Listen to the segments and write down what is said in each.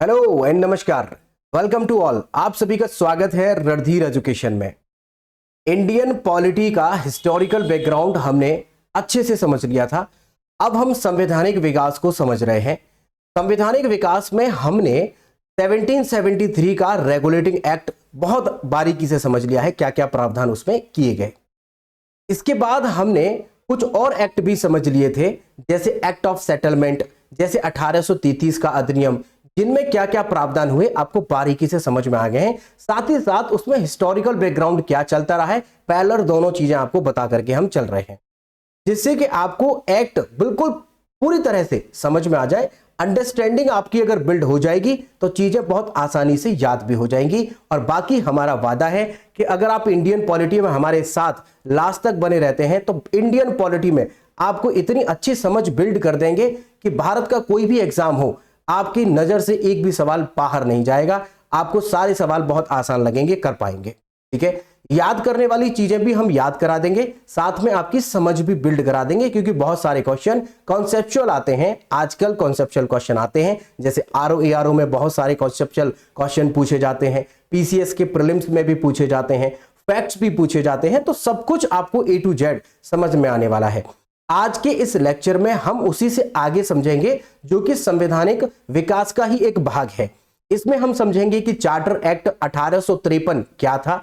Hello and नमस्कार। Welcome to all. आप सभी का स्वागत है रणधीर एजुकेशन में। इंडियन पॉलिटी का हिस्टोरिकल बैकग्राउंड हमने अच्छे से समझ लिया था। अब हम संवैधानिक विकास को समझ रहे हैं। संवैधानिक विकास में हमने 1773 का रेगुलेटिंग एक्ट बहुत बारीकी से समझ लिया है, क्या क्या प्रावधान उसमें किए गए। इसके बाद हमने कुछ और एक्ट भी समझ लिए थे, जैसे एक्ट ऑफ सेटलमेंट, जैसे 1833 का अधिनियम, जिनमें क्या क्या प्रावधान हुए आपको बारीकी से समझ में आ गए हैं। साथ ही साथ उसमें हिस्टोरिकल बैकग्राउंड क्या चलता रहा है, पैरेलल दोनों चीजें आपको बता करके हम चल रहे हैं, जिससे कि आपको एक्ट बिल्कुल पूरी तरह से समझ में आ जाए। अंडरस्टैंडिंग आपकी अगर बिल्ड हो जाएगी तो चीजें बहुत आसानी से याद भी हो जाएंगी। और बाकी हमारा वादा है कि अगर आप इंडियन पॉलिटी में हमारे साथ लास्ट तक बने रहते हैं तो इंडियन पॉलिटी में आपको इतनी अच्छी समझ बिल्ड कर देंगे कि भारत का कोई भी एग्जाम हो, आपकी नजर से एक भी सवाल बाहर नहीं जाएगा। आपको सारे सवाल बहुत आसान लगेंगे, कर पाएंगे। ठीक है, याद करने वाली चीजें भी हम याद करा देंगे, साथ में आपकी समझ भी बिल्ड करा देंगे, क्योंकि बहुत सारे क्वेश्चन कॉन्सेप्चुअल आते हैं। आजकल कॉन्सेप्चुअल क्वेश्चन आते हैं, जैसे आरओ एआरओ में बहुत सारे कॉन्सेप्चुअल क्वेश्चन पूछे जाते हैं, पीसीएस के प्रीलिम्स में भी पूछे जाते हैं, फैक्ट्स भी पूछे जाते हैं। तो सब कुछ आपको ए टू जेड समझ में आने वाला है। आज के इस लेक्चर में हम उसी से आगे समझेंगे, जो कि संवैधानिक विकास का ही एक भाग है। इसमें हम समझेंगे कि चार्टर एक्ट 1853 क्या था,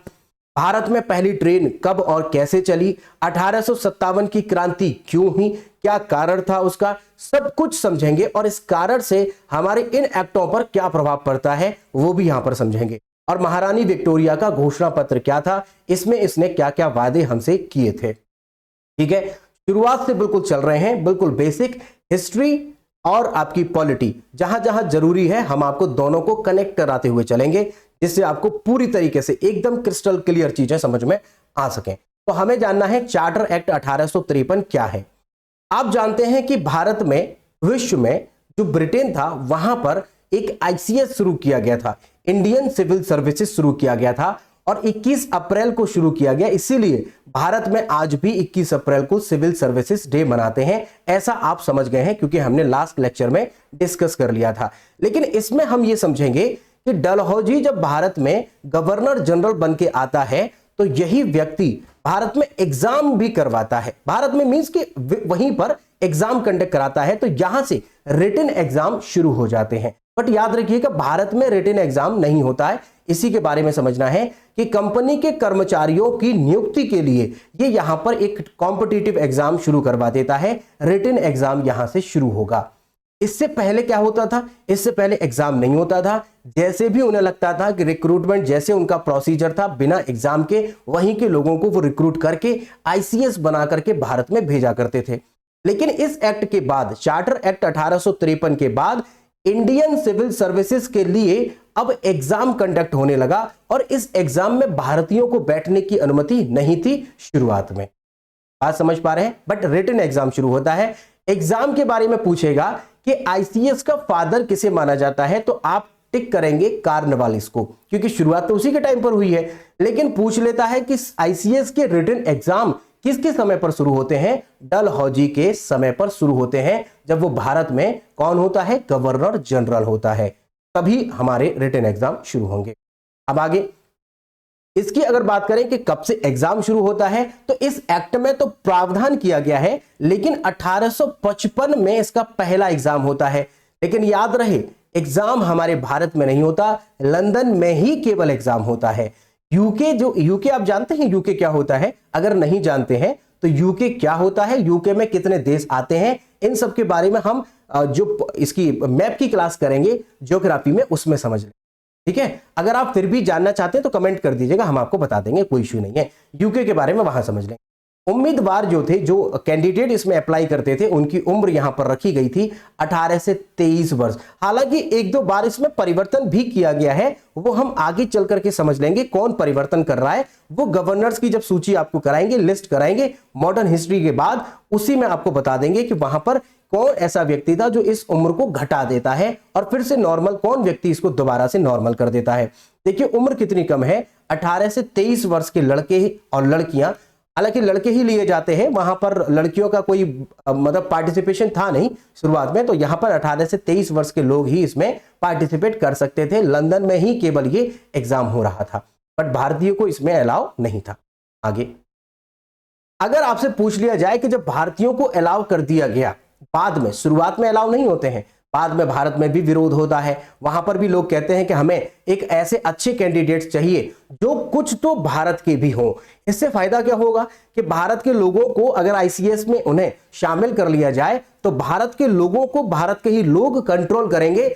भारत में पहली ट्रेन कब और कैसे चली, 1857 की क्रांति क्यों हुई, क्या कारण था उसका, सब कुछ समझेंगे। और इस कारण से हमारे इन एक्टों पर क्या प्रभाव पड़ता है वो भी यहां पर समझेंगे। और महारानी विक्टोरिया का घोषणा पत्र क्या था, इसमें इसने क्या क्या वादे हमसे किए थे। ठीक है, शुरुआत से बिल्कुल चल रहे हैं, बिल्कुल बेसिक हिस्ट्री और आपकी पॉलिटी, जहां जहां जरूरी है हम आपको दोनों को कनेक्ट कराते हुए चलेंगे, जिससे आपको पूरी तरीके से एकदम क्रिस्टल क्लियर चीजें समझ में आ सकें। तो हमें जानना है चार्टर एक्ट 1853 क्या है। आप जानते हैं कि भारत में, विश्व में जो ब्रिटेन था, वहां पर एक आईसीएस शुरू किया गया था, इंडियन सिविल सर्विसेज शुरू किया गया था, और 21 अप्रैल को शुरू किया गया। इसीलिए भारत में आज भी 21 अप्रैल को सिविल सर्विसेज डे मनाते हैं। ऐसा आप समझ गए हैं, क्योंकि हमने लास्ट लेक्चर में डिस्कस कर लिया था। लेकिन इसमें हम ये समझेंगे कि डलहौजी जब भारत में गवर्नर जनरल बन के आता है, तो यही व्यक्ति भारत में एग्जाम भी करवाता है। भारत में मींस कि वहीं पर एग्जाम कंडक्ट कराता है, तो यहां से रिटन एग्जाम शुरू हो जाते हैं। बट याद रखिएगा, भारत में रिटन एग्जाम नहीं होता है। इसी के बारे में समझना है कि कंपनी के कर्मचारियों की नियुक्ति के लिए ये यहां पर एक कॉम्पिटिटिव एग्जाम शुरू करवा देता है। रिटन एग्जाम यहां से शुरू होगा। इससे पहले क्या होता था, इससे पहले एग्जाम नहीं होता था। जैसे भी उन्हें लगता था कि रिक्रूटमेंट, जैसे उनका प्रोसीजर था, बिना एग्जाम के वहीं के लोगों को वो रिक्रूट करके आईसीएस बना करके भारत में भेजा करते थे। लेकिन इस एक्ट के बाद, चार्टर एक्ट 1853 के बाद, इंडियन सिविल सर्विसेज के लिए अब एग्जाम कंडक्ट होने लगा। और इस एग्जाम में भारतीयों को बैठने की अनुमति नहीं थी शुरुआत में। बात समझ पा रहे हैं। बट रिटन एग्जाम शुरू होता है। एग्जाम के बारे में पूछेगा कि आईसीएस का फादर किसे माना जाता है, तो आप टिक करेंगे कार्नवालिस को, क्योंकि शुरुआत तो उसी के टाइम पर हुई है। लेकिन पूछ लेता है कि आईसीएस के रिटन एग्जाम किसके समय पर शुरू होते हैं, डलहौजी के समय पर शुरू होते हैं, जब वो भारत में कौन होता है, गवर्नर जनरल होता है। तभी हमारे रिटन एग्जाम शुरू होंगे। अब आगे इसकी अगर बात करें कि कब से एग्जाम शुरू होता है, तो इस एक्ट में तो प्रावधान किया गया है, लेकिन 1855 में इसका पहला एग्जाम होता है। लेकिन याद रहे, एग्जाम हमारे भारत में नहीं होता, लंदन में ही केवल एग्जाम होता है। यूके आप जानते हैं यूके क्या होता है? अगर नहीं जानते हैं तो यूके क्या होता है, यूके में कितने देश आते हैं, इन सब के बारे में हम जो इसकी मैप की क्लास करेंगे ज्योग्राफी में, उसमें समझ लें। ठीक है, अगर आप फिर भी जानना चाहते हैं तो कमेंट कर दीजिएगा, हम आपको बता देंगे, कोई इश्यू नहीं है। यूके के बारे में वहां समझ लें। उम्मीदवार जो थे, जो कैंडिडेट इसमें अप्लाई करते थे, उनकी उम्र यहां पर रखी गई थी 18 से 23 वर्ष। हालांकि एक दो बार इसमें परिवर्तन भी किया गया है, वो हम आगे चल करके समझ लेंगे कौन परिवर्तन कर रहा है। वो गवर्नर्स की जब सूची आपको कराएंगे, लिस्ट कराएंगे मॉडर्न हिस्ट्री के बाद, उसी में आपको बता देंगे कि वहां पर कौन ऐसा व्यक्ति था जो इस उम्र को घटा देता है, और फिर से नॉर्मल कौन व्यक्ति इसको दोबारा से नॉर्मल कर देता है। देखिए उम्र कितनी कम है, 18 से 23 वर्ष के लड़के और लड़कियां हालांकि लड़के ही लिए जाते हैं, वहां पर लड़कियों का कोई मतलब पार्टिसिपेशन था नहीं शुरुआत में। तो यहां पर 18 से 23 वर्ष के लोग ही इसमें पार्टिसिपेट कर सकते थे। लंदन में ही केवल ये एग्जाम हो रहा था, बट भारतीयों को इसमें अलाउ नहीं था। आगे अगर आपसे पूछ लिया जाए कि जब भारतीयों को अलाउ कर दिया गया, बाद में, शुरुआत में अलाउ नहीं होते हैं, बाद में भारत में भी विरोध होता है, वहां पर भी लोग कहते हैं कि हमें एक ऐसे अच्छे कैंडिडेट्स चाहिए जो कुछ तो भारत के भी हो। इससे फायदा क्या होगा कि भारत के लोगों को अगर आईसीएस में उन्हें शामिल कर लिया जाए तो भारत के लोगों को भारत के ही लोग कंट्रोल करेंगे।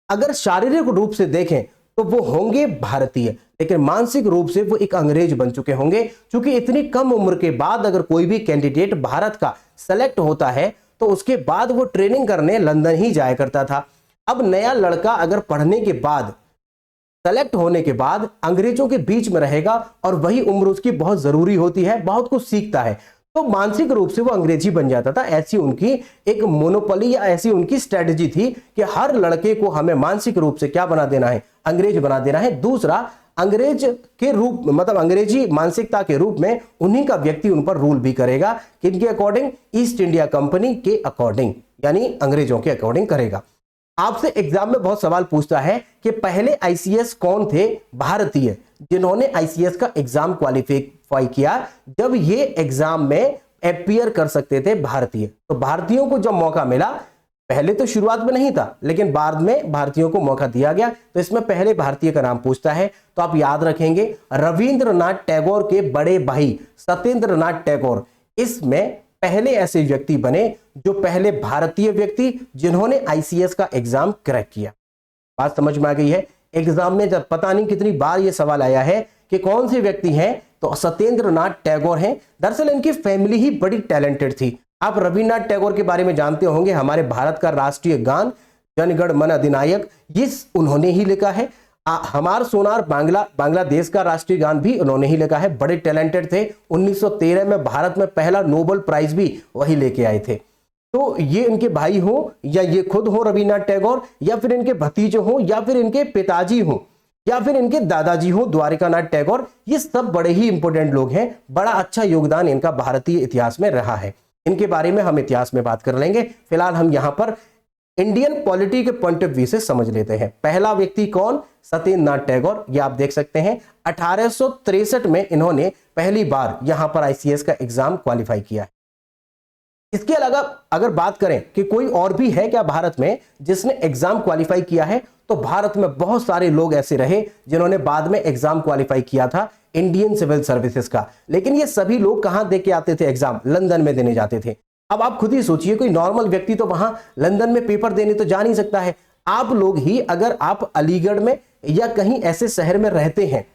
अगर शारीरिक रूप से देखें तो वो होंगे भारतीय, लेकिन मानसिक रूप से वो एक अंग्रेज बन चुके होंगे। क्योंकि इतनी कम उम्र के बाद अगर कोई भी कैंडिडेट भारत का सेलेक्ट होता है तो उसके बाद वो ट्रेनिंग करने लंदन ही जाया करता था। अब नया लड़का अगर पढ़ने के बाद, सेलेक्ट होने के बाद अंग्रेजों के बीच में रहेगा और वही उम्र उसकी बहुत जरूरी होती है, बहुत कुछ सीखता है, तो मानसिक रूप से वो अंग्रेजी बन जाता था। ऐसी उनकी एक मोनोपोली या ऐसी उनकी स्ट्रेटजी थी कि हर लड़के को हमें मानसिक रूप से क्या बना देना है, अंग्रेज बना देना है। दूसरा, अंग्रेज के रूप मतलब अंग्रेजी मानसिकता के रूप में उन्हीं का व्यक्ति उन पर रूल भी करेगा। किनके अकॉर्डिंग? ईस्ट इंडिया कंपनी के अकॉर्डिंग, यानी अंग्रेजों के अकॉर्डिंग करेगा। आपसे एग्जाम में बहुत सवाल पूछता है कि पहले आईसीएस कौन थे भारतीय जिन्होंने आईसीएस का एग्जाम क्वालिफाई किया, जब ये एग्जाम में अपीयर कर सकते थे भारतीय। तो भारतीयों को जब मौका मिला, पहले तो शुरुआत में नहीं था लेकिन बाद में भारतीयों को मौका दिया गया, तो इसमें पहले भारतीय का नाम पूछता है। तो आप याद रखेंगे रविंद्रनाथ टैगोर के बड़े भाई सत्येंद्रनाथ टैगोर इसमें पहले ऐसे व्यक्ति बने जो पहले भारतीय व्यक्ति जिन्होंने आईसीएस का एग्जाम क्रैक किया। बात समझ में आ गई है? एग्जाम में जब पता नहीं कितनी बार यह सवाल आया है कि कौन से व्यक्ति हैं, तो सत्येंद्रनाथ टैगोर हैं। दरअसल इनकी फैमिली ही बड़ी टैलेंटेड थी। आप रविन्द्रनाथ टैगोर के बारे में जानते होंगे, हमारे भारत का राष्ट्रीय गान जनगण मन अधिनायक ये उन्होंने ही लिखा है। हमार सोनार बांग्लादेश का राष्ट्रीय गान भी उन्होंने ही लिखा है। बड़े टैलेंटेड थे। 1913 में भारत में पहला नोबेल प्राइज भी वही लेके आए थे। तो ये इनके भाई हो या ये खुद हो रविन्द्रनाथ टैगोर, या फिर इनके भतीजे हो, या फिर इनके पिताजी हो, या फिर इनके दादाजी हो द्वारिकानाथ टैगोर, ये सब बड़े ही इंपॉर्टेंट लोग हैं। बड़ा अच्छा योगदान इनका भारतीय इतिहास में रहा है। इनके बारे में हम इतिहास में बात कर लेंगे। फिलहाल हम यहां पर इंडियन पॉलिटी के पॉइंट ऑफ व्यू से समझ लेते हैं। पहला व्यक्ति कौन? सत्येंद्रनाथ टैगोर। ये आप देख सकते हैं 1863 में इन्होंने पहली बार यहां पर आईसीएस का एग्जाम क्वालिफाई किया है। इसके अलावा अगर बात करें कि कोई और भी है क्या भारत में जिसने एग्जाम क्वालिफाई किया है, तो भारत में बहुत सारे लोग ऐसे रहे जिन्होंने बाद में एग्जाम क्वालिफाई किया था इंडियन सिविल सर्विसेज का। लेकिन ये सभी लोग कहां दे के आते थे एग्जाम? लंदन में देने जाते थे। अब आप खुद ही सोचिए, कोई नॉर्मल व्यक्ति तो वहां लंदन में पेपर देने तो जा नहीं सकता है। आप लोग ही अगर आप अलीगढ़ में या कहीं ऐसे शहर में रहते हैं,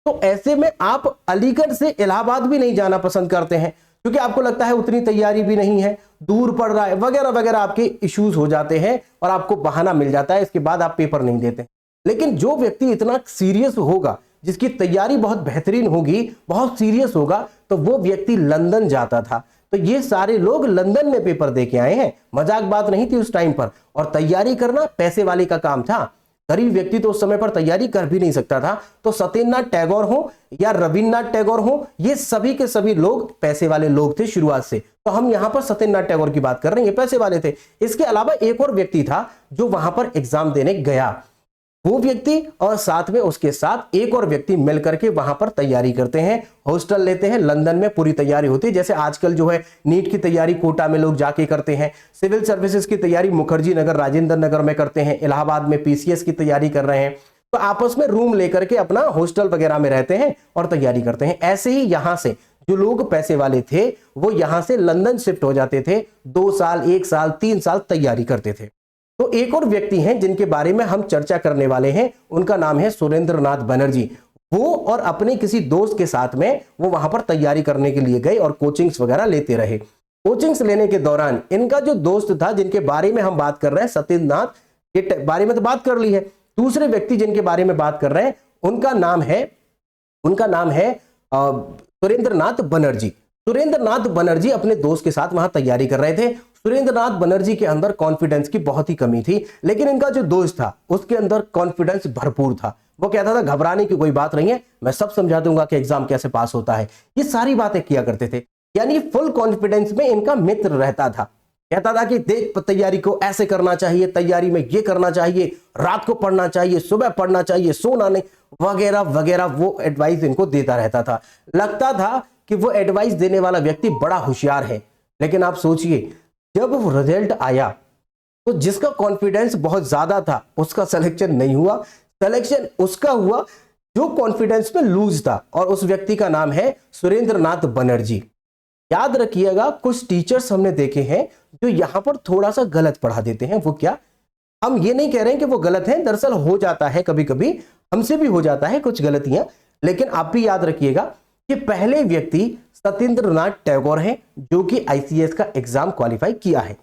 तो ऐसे में आप अलीगढ़ से इलाहाबाद भी नहीं जाना पसंद करते हैं, क्योंकि आपको लगता है उतनी तैयारी भी नहीं है, दूर पड़ रहा है, वगैरह वगैरह आपके इश्यूज हो जाते हैं और आपको बहाना मिल जाता है, इसके बाद आप पेपर नहीं देते। लेकिन जो व्यक्ति इतना सीरियस होगा, जिसकी तैयारी बहुत बेहतरीन होगी, बहुत सीरियस होगा, तो वो व्यक्ति लंदन जाता था। तो ये सारे लोग लंदन में पेपर दे के आए हैं। मजाक बात नहीं थी उस टाइम पर। और तैयारी करना पैसे वाले का काम था। गरीब व्यक्ति तो उस समय पर तैयारी कर भी नहीं सकता था। तो सत्येंद्रनाथ टैगोर हो या रविन्द्रनाथ टैगोर हो, ये सभी के सभी लोग पैसे वाले लोग थे शुरुआत से। तो हम यहां पर सत्येंद्रनाथ टैगोर की बात कर रहे हैं, ये पैसे वाले थे। इसके अलावा एक और व्यक्ति था जो वहां पर एग्जाम देने गया, वो व्यक्ति और साथ में उसके साथ एक और व्यक्ति मिलकर के वहां पर तैयारी करते हैं, हॉस्टल लेते हैं, लंदन में पूरी तैयारी होती है। जैसे आजकल जो है नीट की तैयारी कोटा में लोग जाके करते हैं, सिविल सर्विसेज की तैयारी मुखर्जी नगर, राजेंद्र नगर में करते हैं, इलाहाबाद में पीसीएस की तैयारी कर रहे हैं, तो आपस में रूम लेकर के अपना हॉस्टल वगैरह में रहते हैं और तैयारी करते हैं। ऐसे ही यहां से जो लोग पैसे वाले थे वो यहां से लंदन शिफ्ट हो जाते थे, 2 साल, 1 साल, 3 साल तैयारी करते थे। तो एक और व्यक्ति हैं जिनके बारे में हम चर्चा करने वाले हैं, उनका नाम है सुरेंद्रनाथ बनर्जी। वो और अपने किसी दोस्त के साथ में वो वहां पर तैयारी करने के लिए गए और कोचिंग्स वगैरह लेते रहे। कोचिंग्स लेने के दौरान इनका जो दोस्त था, जिनके बारे में हम बात कर रहे हैं, सत्येंद्रनाथ के बारे में तो बात कर ली है, दूसरे व्यक्ति जिनके बारे में बात कर रहे हैं उनका नाम है सुरेंद्रनाथ बनर्जी। सुरेंद्रनाथ बनर्जी अपने दोस्त के साथ वहां तैयारी कर रहे थे। सुरेंद्रनाथ बनर्जी के अंदर कॉन्फिडेंस की बहुत ही कमी थी, लेकिन इनका जो दोस्त था उसके अंदर कॉन्फिडेंस भरपूर था। वो कहता था घबराने की कोई बात नहीं है, मैं सब समझा दूंगा कि एग्जाम कैसे पास होता है। ये सारी बातें किया करते थे, यानी फुल कॉन्फिडेंस में इनका मित्र रहता था। कहता था कि देख तैयारी को ऐसे करना चाहिए, तैयारी में ये करना चाहिए, रात को पढ़ना चाहिए, सुबह पढ़ना चाहिए, सोना नहीं, वगैरह वगैरह। वो एडवाइस इनको देता रहता था। लगता था कि वो एडवाइस देने वाला व्यक्ति बड़ा होशियार है। लेकिन आप सोचिए, जब वो रिजल्ट आया तो जिसका कॉन्फिडेंस बहुत ज्यादा था उसका सिलेक्शन नहीं हुआ। सिलेक्शन उसका हुआ जो कॉन्फिडेंस में लूज था, और उस व्यक्ति का नाम है सुरेंद्र नाथ बनर्जी। याद रखिएगा, कुछ टीचर्स हमने देखे हैं जो यहां पर थोड़ा सा गलत पढ़ा देते हैं। वो क्या, हम ये नहीं कह रहे हैं कि वो गलत है, दरअसल हो जाता है, कभी कभी हमसे भी हो जाता है कुछ गलतियां। लेकिन आप भी याद रखिएगा कि पहले व्यक्ति सत्येंद्र नाथ टैगोर हैं जो कि आईसीएस का एग्जाम क्वालिफाई किया है।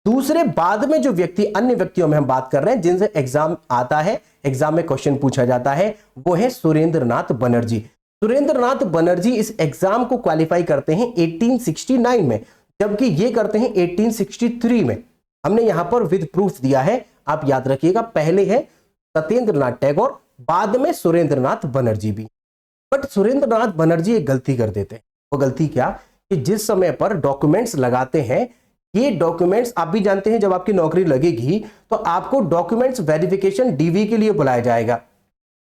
दूसरे बाद में जो व्यक्ति, अन्य व्यक्तियों में हम बात कर रहे हैं जिनसे एग्जाम आता है, एग्जाम में क्वेश्चन पूछा जाता है, वो है सुरेंद्र नाथ बनर्जी। सुरेंद्र नाथ बनर्जी इस एग्जाम को क्वालिफाई करते हैं 1869 में, जबकि ये करते हैं 1863 में। हमने यहां पर विद प्रूफ दिया है, आप याद रखिएगा। पहले है सत्येंद्र नाथ टैगोर, बाद में सुरेंद्र नाथ बनर्जी भी। बट सुरेंद्र नाथ बनर्जी एक गलती कर देते हैं। वो गलती क्या, कि जिस समय पर डॉक्यूमेंट्स लगाते हैं, ये डॉक्यूमेंट्स आप भी जानते हैं, जब आपकी नौकरी लगेगी तो आपको डॉक्यूमेंट्स वेरिफिकेशन डीवी के लिए बुलाया जाएगा।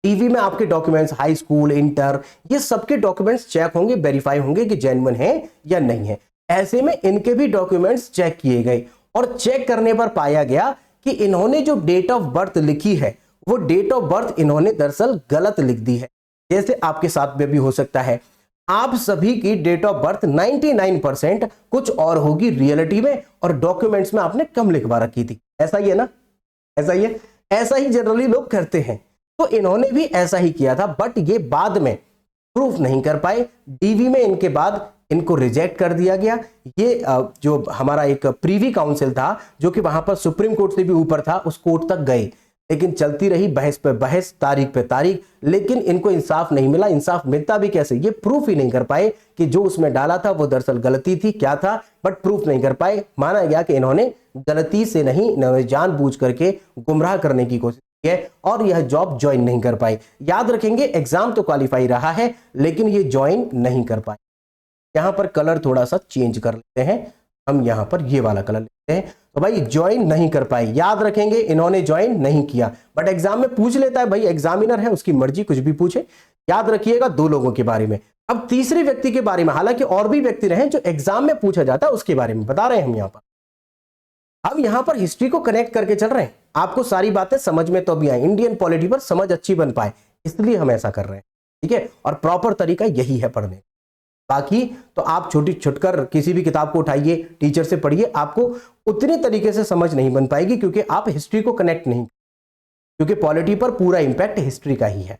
डीवी में आपके डॉक्यूमेंट्स, हाई स्कूल, इंटर, ये सबके डॉक्यूमेंट्स चेक होंगे, वेरीफाई होंगे कि जेन्युइन है या नहीं है। ऐसे में इनके भी डॉक्यूमेंट्स चेक किए गए, और चेक करने पर पाया गया कि इन्होंने जो डेट ऑफ बर्थ लिखी है, वो डेट ऑफ बर्थ इन्होंने दरअसल गलत लिख दी है। जैसे आपके साथ में भी हो सकता है, आप सभी की डेट ऑफ बर्थ 99% कुछ और होगी रियलिटी में, और डॉक्यूमेंट्स में आपने कम लिखवा रखी थी। ऐसा ही है ना, ऐसा ही है, ऐसा ही जनरली लोग करते हैं। तो इन्होंने भी ऐसा ही किया था, बट ये बाद में प्रूफ नहीं कर पाए। डीवी में इनके बाद इनको रिजेक्ट कर दिया गया। ये जो हमारा एक प्रीवी काउंसिल था, जो कि वहां पर सुप्रीम कोर्ट से भी ऊपर था, उस कोर्ट तक गए, लेकिन चलती रही बहस पे बहस, तारीख पे तारीख, लेकिन इनको इंसाफ नहीं मिला। इंसाफ मिलता भी कैसे, ये प्रूफ ही नहीं कर पाए कि जो उसमें डाला था वो दरअसल गलती थी, क्या था, बट प्रूफ नहीं कर पाए। माना गया कि इन्होंने गलती से नहीं, इन्होंने जानबूझ करके गुमराह करने की कोशिश की है, और यह जॉब ज्वाइन नहीं कर पाए। याद रखेंगे, एग्जाम तो क्वालिफाई रहा है, लेकिन ये ज्वाइन नहीं कर पाए। यहां पर कलर थोड़ा सा चेंज कर लेते हैं, हम यहां पर ये वाला कलर लेते हैं। तो भाई ज्वाइन नहीं कर पाए, याद रखेंगे, इन्होंने ज्वाइन नहीं किया। बट एग्जाम में पूछ लेता है, भाई एग्जामिनर है, उसकी मर्जी, कुछ भी पूछे। याद रखिएगा दो लोगों के बारे में। अब तीसरे व्यक्ति के बारे में, हालांकि और भी व्यक्ति रहे जो एग्जाम में पूछा जाता है, उसके बारे में बता रहे हैं हम यहां पर। अब यहां पर हिस्ट्री को कनेक्ट करके चल रहे हैं, आपको सारी बातें समझ में तो अभी आए, इंडियन पॉलिटी पर समझ अच्छी बन पाए, इसलिए हम ऐसा कर रहे हैं, ठीक है। और प्रॉपर तरीका यही है पढ़ने। बाकी तो आप छोटी छुटकर किसी भी किताब को उठाइए, टीचर से पढ़िए, आपको उतनी तरीके से समझ नहीं बन पाएगी, क्योंकि आप हिस्ट्री को कनेक्ट नहीं, क्योंकि पॉलिटी पर पूरा इंपैक्ट हिस्ट्री का ही है।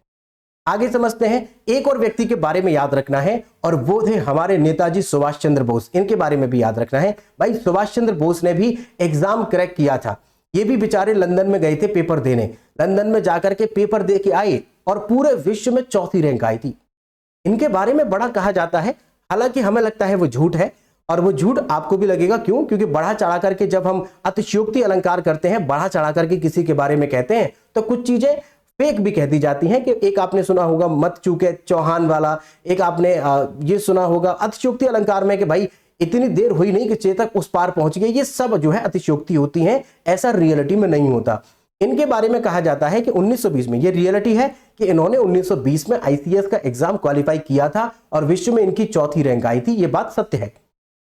आगे समझते हैं, एक और व्यक्ति के बारे में याद रखना है, और वो थे हमारे नेताजी सुभाष चंद्र बोस। इनके बारे में भी याद रखना है। भाई सुभाष चंद्र बोस ने भी एग्जाम क्रैक किया था। ये भी बेचारे लंदन में गए थे पेपर देने, लंदन में जाकर के पेपर दे के आए, और पूरे विश्व में चौथी रैंक आई थी। इनके बारे में बड़ा कहा जाता है, हालांकि हमें लगता है वो झूठ है, और वो झूठ आपको भी लगेगा। क्यों? क्योंकि बढ़ा चढ़ा करके जब हम अतिशयोक्ति अलंकार करते हैं, बढ़ा चढ़ा करके किसी के बारे में कहते हैं, तो कुछ चीजें फेक भी कहती जाती हैं। कि एक आपने सुना होगा मत चूके चौहान वाला, एक आपने ये सुना होगा अतिशयोक्ति अलंकार में कि भाई इतनी देर हुई नहीं कि चेतक उस पार पहुंच गए। ये सब जो है अतिशयोक्ति होती हैं, ऐसा रियलिटी में नहीं होता। इनके बारे में कहा जाता है कि 1920 में, ये रियलिटी है कि इन्होंने 1920 में आईसीएस का एग्जाम क्वालिफाई किया था, और विश्व में इनकी चौथी रैंक आई थी। ये बात सत्य है।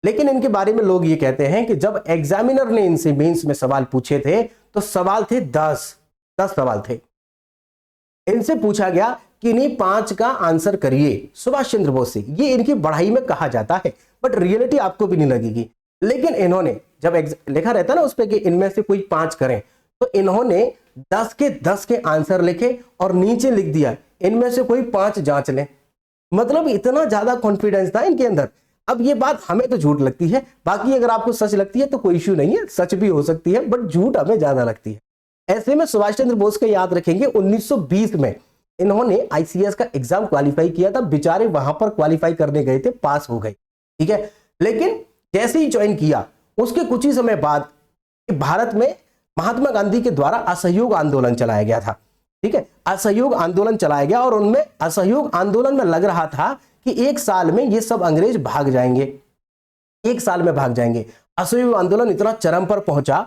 लेकिन इनके बारे में लोग ये कहते हैं कि जब एग्जामिनर ने इनसे मेंस में सवाल पूछे थे, तो सवाल थे 10 सवाल थे। इनसे पूछा गया कि इन्हीं 5 का आंसर करिए, सुभाष चंद्र बोस से। ये इनकी बढ़ाई में कहा जाता है, बट रियलिटी आपको भी नहीं लगेगी। लेकिन इन्होंने जब लिखा रहता ना उस पर कि इनमें से कोई 5 करें, तो इन्होंने 10 के 10 के आंसर लिखे, और नीचे लिख दिया इनमें से कोई 5 जांच लें। मतलब इतना ज्यादा कॉन्फिडेंस था इनके अंदर। अब ये बात हमें तो झूठ लगती है, बाकी अगर आपको सच लगती है तो कोई इश्यू नहीं है, सच भी हो सकती है, बट झूठ हमें ज्यादा लगती है। ऐसे में सुभाष चंद्र बोस का याद रखेंगे, 1920 में इन्होंने आईसीएस का एग्जाम क्वालिफाई किया था। बेचारे वहां पर क्वालिफाई करने गए थे, पास हो गए, ठीक है। लेकिन जैसे ही ज्वाइन किया, उसके कुछ ही समय बाद भारत में महात्मा गांधी के द्वारा असहयोग आंदोलन चलाया गया था। ठीक है, असहयोग आंदोलन चलाया गया और उनमें असहयोग आंदोलन में लग रहा था कि एक साल में ये सब अंग्रेज भाग जाएंगे, एक साल में भाग जाएंगे। असहयोग आंदोलन इतना चरम पर पहुंचा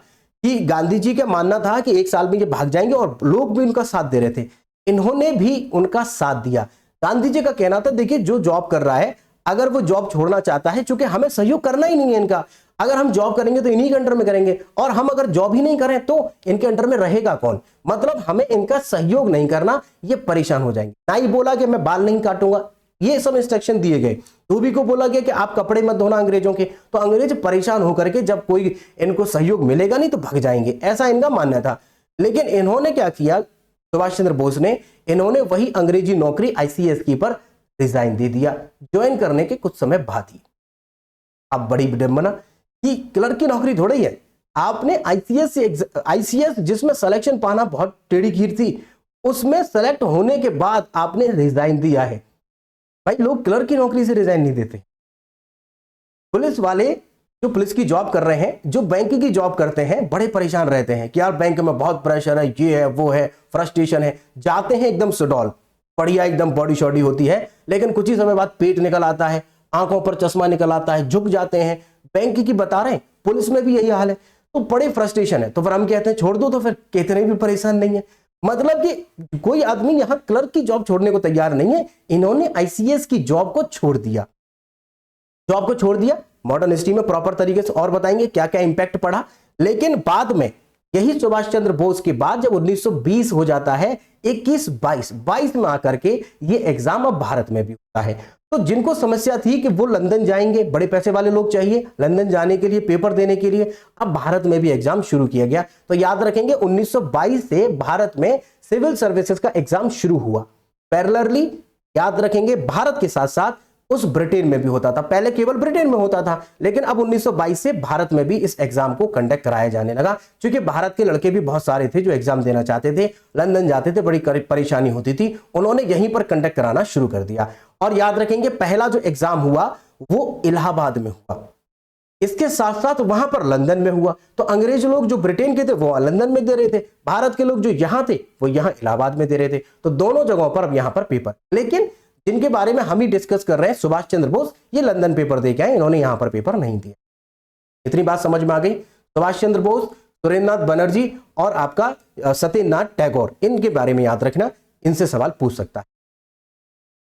कि गांधी जी का मानना था कि एक साल में ये भाग जाएंगे और लोग भी उनका साथ दे रहे थे। इन्होंने भी उनका साथ दिया। गांधी जी का कहना था देखिए जो जॉब कर रहा है अगर वो जॉब छोड़ना चाहता है, चूंकि हमें सहयोग करना ही नहीं है इनका, अगर हम जॉब करेंगे तो इन्हीं के अंडर में करेंगे और हम अगर जॉब ही नहीं करें तो इनके अंडर में रहेगा कौन, मतलब हमें इनका सहयोग नहीं करना, ये परेशान हो जाएंगे। ना ही बोला कि मैं बाल नहीं काटूंगा, ये सब इंस्ट्रक्शन दिए गए। धोबी को बोला गया कि आप कपड़े मत धोना अंग्रेजों के, तो अंग्रेज परेशान होकर के जब कोई इनको सहयोग मिलेगा नहीं तो भाग जाएंगे, ऐसा इनका मानना था। लेकिन इन्होंने क्या किया, सुभाष चंद्र बोस ने, इन्होंने वही अंग्रेजी नौकरी आईसीएस की पर रिजाइन दे दिया ज्वाइन करने के कुछ समय बाद ही। अब बड़ी विडंबना कि क्लर्क की नौकरी थोड़ी है, आपने आईसीएस जिसमें सिलेक्शन पाना बहुत टेढ़ी खीर थी, उसमें सेलेक्ट होने के बाद आपने रिजाइन दिया है। भाई लोग क्लर्क की नौकरी से रिजाइन नहीं देते। पुलिस वाले जो पुलिस की जॉब कर रहे हैं, जो बैंक की जॉब करते हैं, बड़े परेशान रहते हैं कि यार बैंक में बहुत प्रेशर है, ये है वो है, फ्रस्ट्रेशन है। जाते हैं एकदम सुडौल, बढ़िया एकदम बॉडी शॉडी होती है, लेकिन कुछ ही समय बाद पेट निकल आता है, आंखों पर चश्मा निकल आता है, झुक जाते हैं। बैंक की बता रहे हैं, पुलिस में भी यही हाल है, तो बड़े फ्रस्ट्रेशन है। तो फिर हम कहते हैं छोड़ दो, तो फिर कितने भी परेशान नहीं है। मतलब कि कोई आदमी यहां क्लर्क की जॉब छोड़ने को तैयार नहीं है, इन्होंने आईसीएस की जॉब को छोड़ दिया, जॉब को छोड़ दिया। मॉडर्न हिस्ट्री में प्रॉपर तरीके से और बताएंगे क्या क्या इंपैक्ट पड़ा। लेकिन बाद में यही सुभाष चंद्र बोस के बाद जब 1920 हो जाता है, 22 में आकर के ये एग्जाम अब भारत में भी होता है। तो जिनको समस्या थी कि वो लंदन जाएंगे, बड़े पैसे वाले लोग चाहिए लंदन जाने के लिए, पेपर देने के लिए, अब भारत में भी एग्जाम शुरू किया गया। तो याद रखेंगे 1922 से भारत में सिविल सर्विसेज का एग्जाम शुरू हुआ। पैरेलली याद रखेंगे भारत के साथ साथ उस ब्रिटेन में भी होता था, पहले केवल ब्रिटेन में होता था, लेकिन अब 1922 से भारत में भी इस एग्जाम को कंडक्ट कराया जाने लगा। क्योंकि भारत के लड़के भी बहुत सारे थे जो एग्जाम देना चाहते थे, लंदन जाते थे, बड़ी परेशानी होती थी, उन्होंने यहीं पर कंडक्ट कराना शुरू कर दिया। और याद रखेंगे पहला जो एग्जाम हुआ वो इलाहाबाद में हुआ, इसके साथ साथ वहां पर लंदन में हुआ। तो अंग्रेज लोग जो ब्रिटेन के थे वो लंदन में दे रहे थे, भारत के लोग जो यहां थे वो यहां इलाहाबाद में दे रहे थे। तो दोनों जगहों पर अब यहां पर पेपर, लेकिन जिनके बारे में हम ही डिस्कस कर रहे हैं, सुभाष चंद्र बोस, ये लंदन पेपर दे के आए, इन्होंने यहां पर पेपर नहीं दिया। इतनी बात समझ में आ गई। सुभाष चंद्र बोस, सुरेंद्रनाथ बनर्जी और आपका सत्येंद्रनाथ टैगोर, इनके बारे में याद रखना, इनसे सवाल पूछ सकता है।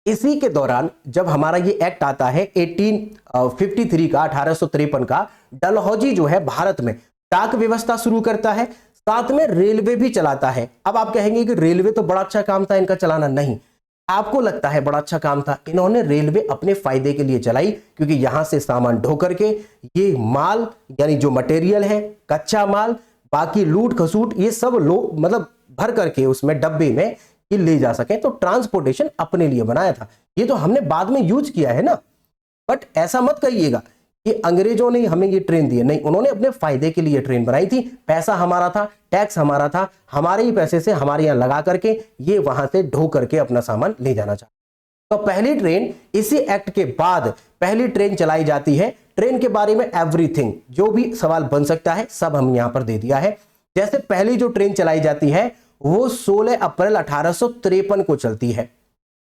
इसी के दौरान जब हमारा ये एक्ट आता है 1853 का, 1853 का, डलहौजी जो है भारत में डाक व्यवस्था शुरू करता है, साथ में रेलवे भी चलाता है। अब आप कहेंगे कि रेलवे तो बड़ा अच्छा काम था इनका चलाना, नहीं, आपको लगता है बड़ा अच्छा काम था, इन्होंने रेलवे अपने फायदे के लिए चलाई, क्योंकि यहां से सामान ढो करके ये माल यानी जो मटेरियल है, कच्चा माल, बाकी लूट खसूट, ये सब लोग मतलब भर करके उसमें डब्बे में ये ले जा सके। तो ट्रांसपोर्टेशन अपने लिए बनाया था, ये तो हमने बाद में यूज किया है ना। बट ऐसा मत कहिएगा कि अंग्रेजों ने हमें ये ट्रेन दी है, नहीं, उन्होंने अपने फायदे के लिए ट्रेन बनाई थी। पैसा हमारा था, टैक्स हमारा था, हमारे ही पैसे से हमारे यहां लगा करके ये वहां से ढो करके अपना सामान ले जाना चाहता। तो पहली ट्रेन इसी एक्ट के बाद पहली ट्रेन चलाई जाती है। ट्रेन के बारे में एवरीथिंग जो भी सवाल बन सकता है सब हम यहां पर दे दिया है। जैसे पहली जो ट्रेन चलाई जाती है वो 16 अप्रैल 1853 को चलती है,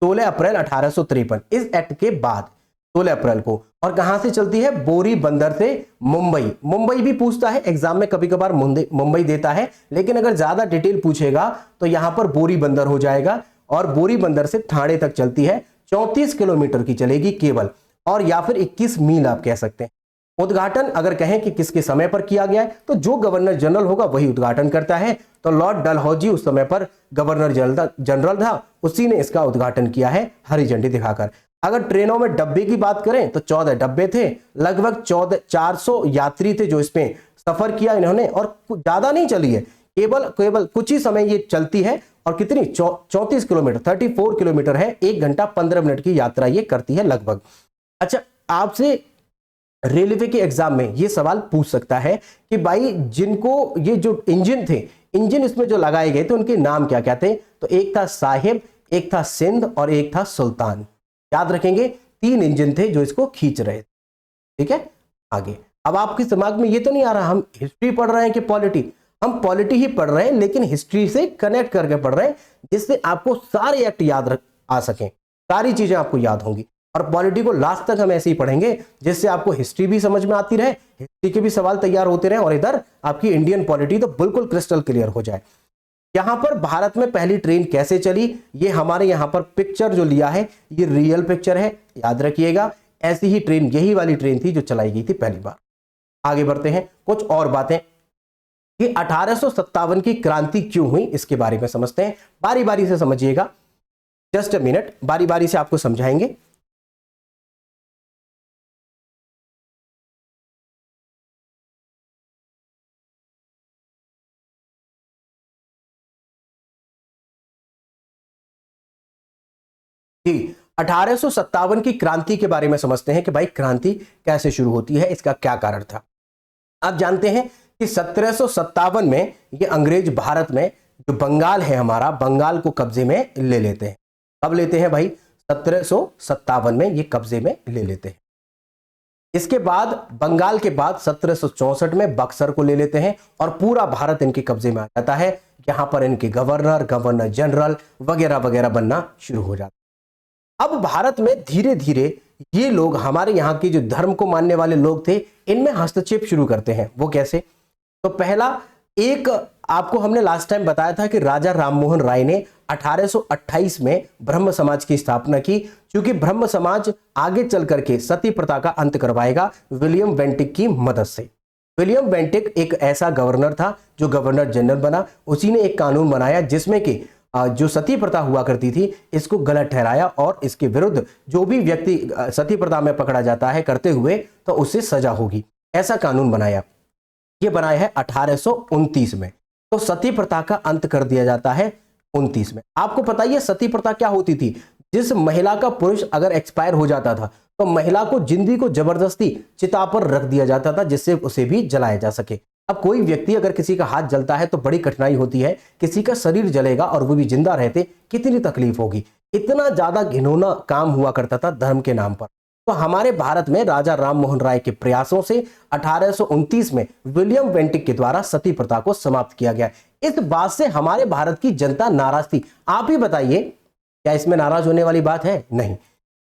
16 अप्रैल 1853, इस एक्ट के बाद 16 अप्रैल को। और कहां से चलती है? बोरी बंदर से मुंबई। मुंबई भी पूछता है एग्जाम में, कभी कभार मुंबई देता है, लेकिन अगर ज्यादा डिटेल पूछेगा तो यहां पर बोरी बंदर हो जाएगा। और बोरी बंदर से ठाणे तक चलती है, 34 किलोमीटर की चलेगी केवल, और या फिर 21 मील आप कह सकते हैं। उद्घाटन अगर कहें कि किसके समय पर किया गया है, तो जो गवर्नर जनरल होगा वही उद्घाटन करता है। तो लॉर्ड डलहौजी उस समय पर गवर्नर जनरल था, उसी ने इसका उद्घाटन किया है हरी झंडी दिखाकर। अगर ट्रेनों में डब्बे की बात करें तो 14 डब्बे थे, लगभग 400 यात्री थे जो इसमें सफर किया इन्होंने, और ज्यादा नहीं चली है, केवल कुछ ही समय ये चलती है। और कितनी 34 किलोमीटर, 34 किलोमीटर है, 1 घंटा 15 मिनट की यात्रा ये करती है लगभग। अच्छा, आपसे रेलवे के एग्जाम में ये सवाल पूछ सकता है कि भाई जिनको ये जो इंजन थे, इंजन इसमें जो लगाए गए थे उनके नाम क्या क्या थे? तो एक था साहिब, एक था सिंध और एक था सुल्तान। याद रखेंगे 3 इंजन थे जो इसको खींच रहे थे। ठीक है, आगे अब आपके दिमाग में ये तो नहीं आ रहा हम हिस्ट्री पढ़ रहे हैं कि पॉलिटी? हम पॉलिटी ही पढ़ रहे हैं लेकिन हिस्ट्री से कनेक्ट करके पढ़ रहे हैं, जिससे आपको सारे एक्ट याद आ सकें, सारी चीजें आपको याद होंगी। और पॉलिटी को लास्ट तक हम ऐसे ही पढ़ेंगे जिससे आपको हिस्ट्री भी समझ में आती रहे, हिस्ट्री के भी सवाल तैयार होते रहे और इधर आपकी इंडियन पॉलिटी तो बिल्कुल क्रिस्टल क्लियर हो जाए। यहां पर भारत में पहली ट्रेन कैसे चली, ये हमारे यहां पर पिक्चर जो लिया है ये रियल पिक्चर है, याद रखिएगा। ऐसी ही ट्रेन, यही वाली ट्रेन थी जो चलाई गई थी पहली बार। आगे बढ़ते हैं, कुछ और बातें कि 1857 की क्रांति क्यों हुई इसके बारे में समझते हैं। बारी बारी से समझिएगा, जस्ट अ मिनट, बारी बारी से आपको समझाएंगे। जी, 1857 की क्रांति के बारे में समझते हैं कि भाई क्रांति कैसे शुरू होती है, इसका क्या कारण था। आप जानते हैं कि 1757 में ये अंग्रेज भारत में जो बंगाल है हमारा, बंगाल को कब्जे में ले लेते हैं। कब लेते हैं भाई? 1757 में ये कब्जे में ले लेते हैं। इसके बाद बंगाल के बाद 1764 में बक्सर को ले लेते हैं और पूरा भारत इनके कब्जे में आ जाता है। यहां पर इनके गवर्नर, गवर्नर जनरल वगैरह वगैरह बनना शुरू हो जाता है। अब भारत में धीरे धीरे ये लोग, हमारे यहाँ के जो धर्म को मानने वाले लोग थे, इनमें हस्तक्षेप शुरू करते हैं। वो कैसे? तो पहला, एक आपको हमने लास्ट टाइम बताया था कि राजा राममोहन राय ने 1828 में ब्रह्म समाज की स्थापना की, क्योंकि ब्रह्म समाज आगे चल करके सती प्रथा का अंत करवाएगा विलियम बेंटिक की मदद से। विलियम बेंटिक एक ऐसा गवर्नर था जो गवर्नर जनरल बना, उसी ने एक कानून बनाया जिसमें कि जो सती प्रथा हुआ करती थी इसको गलत ठहराया और इसके विरुद्ध जो भी व्यक्ति सती प्रथा में पकड़ा जाता है करते हुए तो उससे सजा होगी, ऐसा कानून बनाया। ये बनाया है 1829 में। तो सती प्रथा का अंत कर दिया जाता है 29 में। आपको पता है सती प्रथा क्या होती थी? जिस महिला का पुरुष अगर एक्सपायर हो जाता था तो महिला को जिंदगी को जबरदस्ती चिता पर रख दिया जाता था जिससे उसे भी जलाया जा सके। अब कोई व्यक्ति, अगर किसी का हाथ जलता है तो बड़ी कठिनाई होती है, किसी का शरीर जलेगा और वो भी जिंदा रहते कितनी तकलीफ होगी। इतना ज्यादा घिनौना काम हुआ करता था धर्म के नाम पर। तो हमारे भारत में राजा राममोहन राय के प्रयासों से 1829 में विलियम बेंटिक के द्वारा सती प्रथा को समाप्त किया गया। इस बात से हमारे भारत की जनता नाराज थी। आप ही बताइए, क्या इसमें नाराज होने वाली बात है? नहीं।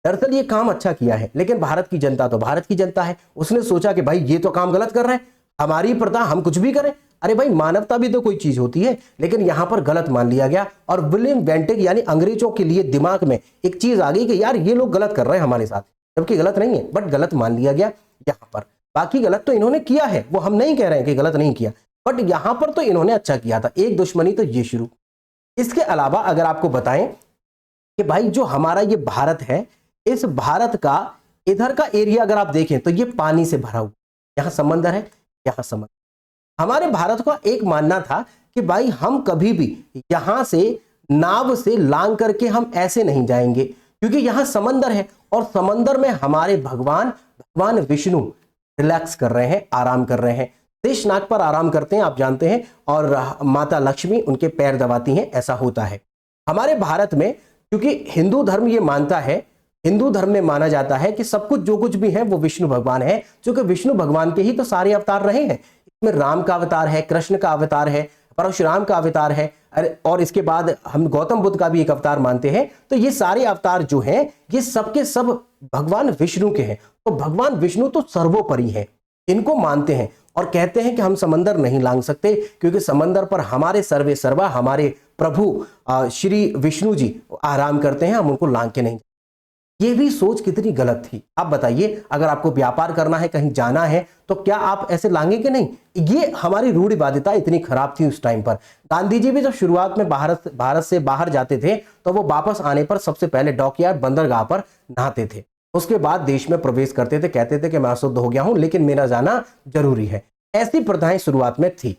दरअसल ये काम अच्छा किया है, लेकिन भारत की जनता तो भारत की जनता है, उसने सोचा कि भाई ये तो काम गलत कर रहे हैं, हमारी प्रथा, हम कुछ भी करें। अरे भाई, मानवता भी तो कोई चीज होती है। लेकिन यहां पर गलत मान लिया गया और विलियम बेंटिक यानी अंग्रेजों के लिए दिमाग में एक चीज आ गई कि यार ये लोग गलत कर रहे हैं हमारे साथ, जबकि गलत नहीं है, बट गलत मान लिया गया यहां पर। बाकी गलत तो इन्होंने किया है, वो हम नहीं कह रहे हैं कि गलत नहीं किया, बट यहां पर तो इन्होंने अच्छा किया था। एक दुश्मनी तो ये शुरू। इसके अलावा अगर आपको बताएं कि भाई जो हमारा ये भारत है, इस भारत का इधर का एरिया अगर आप देखें तो ये पानी से भरा हुआ, यहां समंदर है, यहां समंदर। हमारे भारत का एक मानना था कि भाई हम कभी भी यहां से नाव से लांग करके हम ऐसे नहीं जाएंगे, क्योंकि यहां समंदर है और समंदर में हमारे भगवान विष्णु रिलैक्स कर रहे हैं, आराम कर रहे हैं, शेषनाग पर आराम करते हैं, आप जानते हैं, और माता लक्ष्मी उनके पैर दबाती हैं, ऐसा होता है हमारे भारत में। क्योंकि हिंदू धर्म ये मानता है, हिंदू धर्म में माना जाता है कि सब कुछ जो कुछ भी है वो विष्णु भगवान है, क्योंकि विष्णु भगवान के ही तो सारे अवतार रहे हैं। इसमें राम का अवतार है, कृष्ण का अवतार है, परशुराम का अवतार है, और इसके बाद हम गौतम बुद्ध का भी एक अवतार मानते हैं। तो ये सारे अवतार जो हैं ये सबके सब भगवान विष्णु के हैं। तो भगवान विष्णु तो सर्वोपरि है, इनको मानते हैं और कहते हैं कि हम समंदर नहीं लांग सकते, क्योंकि समंदर पर हमारे सर्वे सर्वा, हमारे प्रभु श्री विष्णु जी आराम करते हैं, हम उनको लांग के नहीं। ये भी सोच कितनी गलत थी। आप बताइए, अगर आपको व्यापार करना है, कहीं जाना है, तो क्या आप ऐसे लांगे कि नहीं? ये हमारी रूढ़िवादिता इतनी खराब थी उस टाइम पर। गांधी जी भी जब शुरुआत में भारत से बाहर जाते थे तो वो वापस आने पर सबसे पहले डॉकयार्ड बंदरगाह पर नहाते थे, उसके बाद देश में प्रवेश करते थे, कहते थे कि मैं अशुद्ध हो गया हूं लेकिन मेरा जाना जरूरी है। ऐसी प्रथाएं शुरुआत में थी।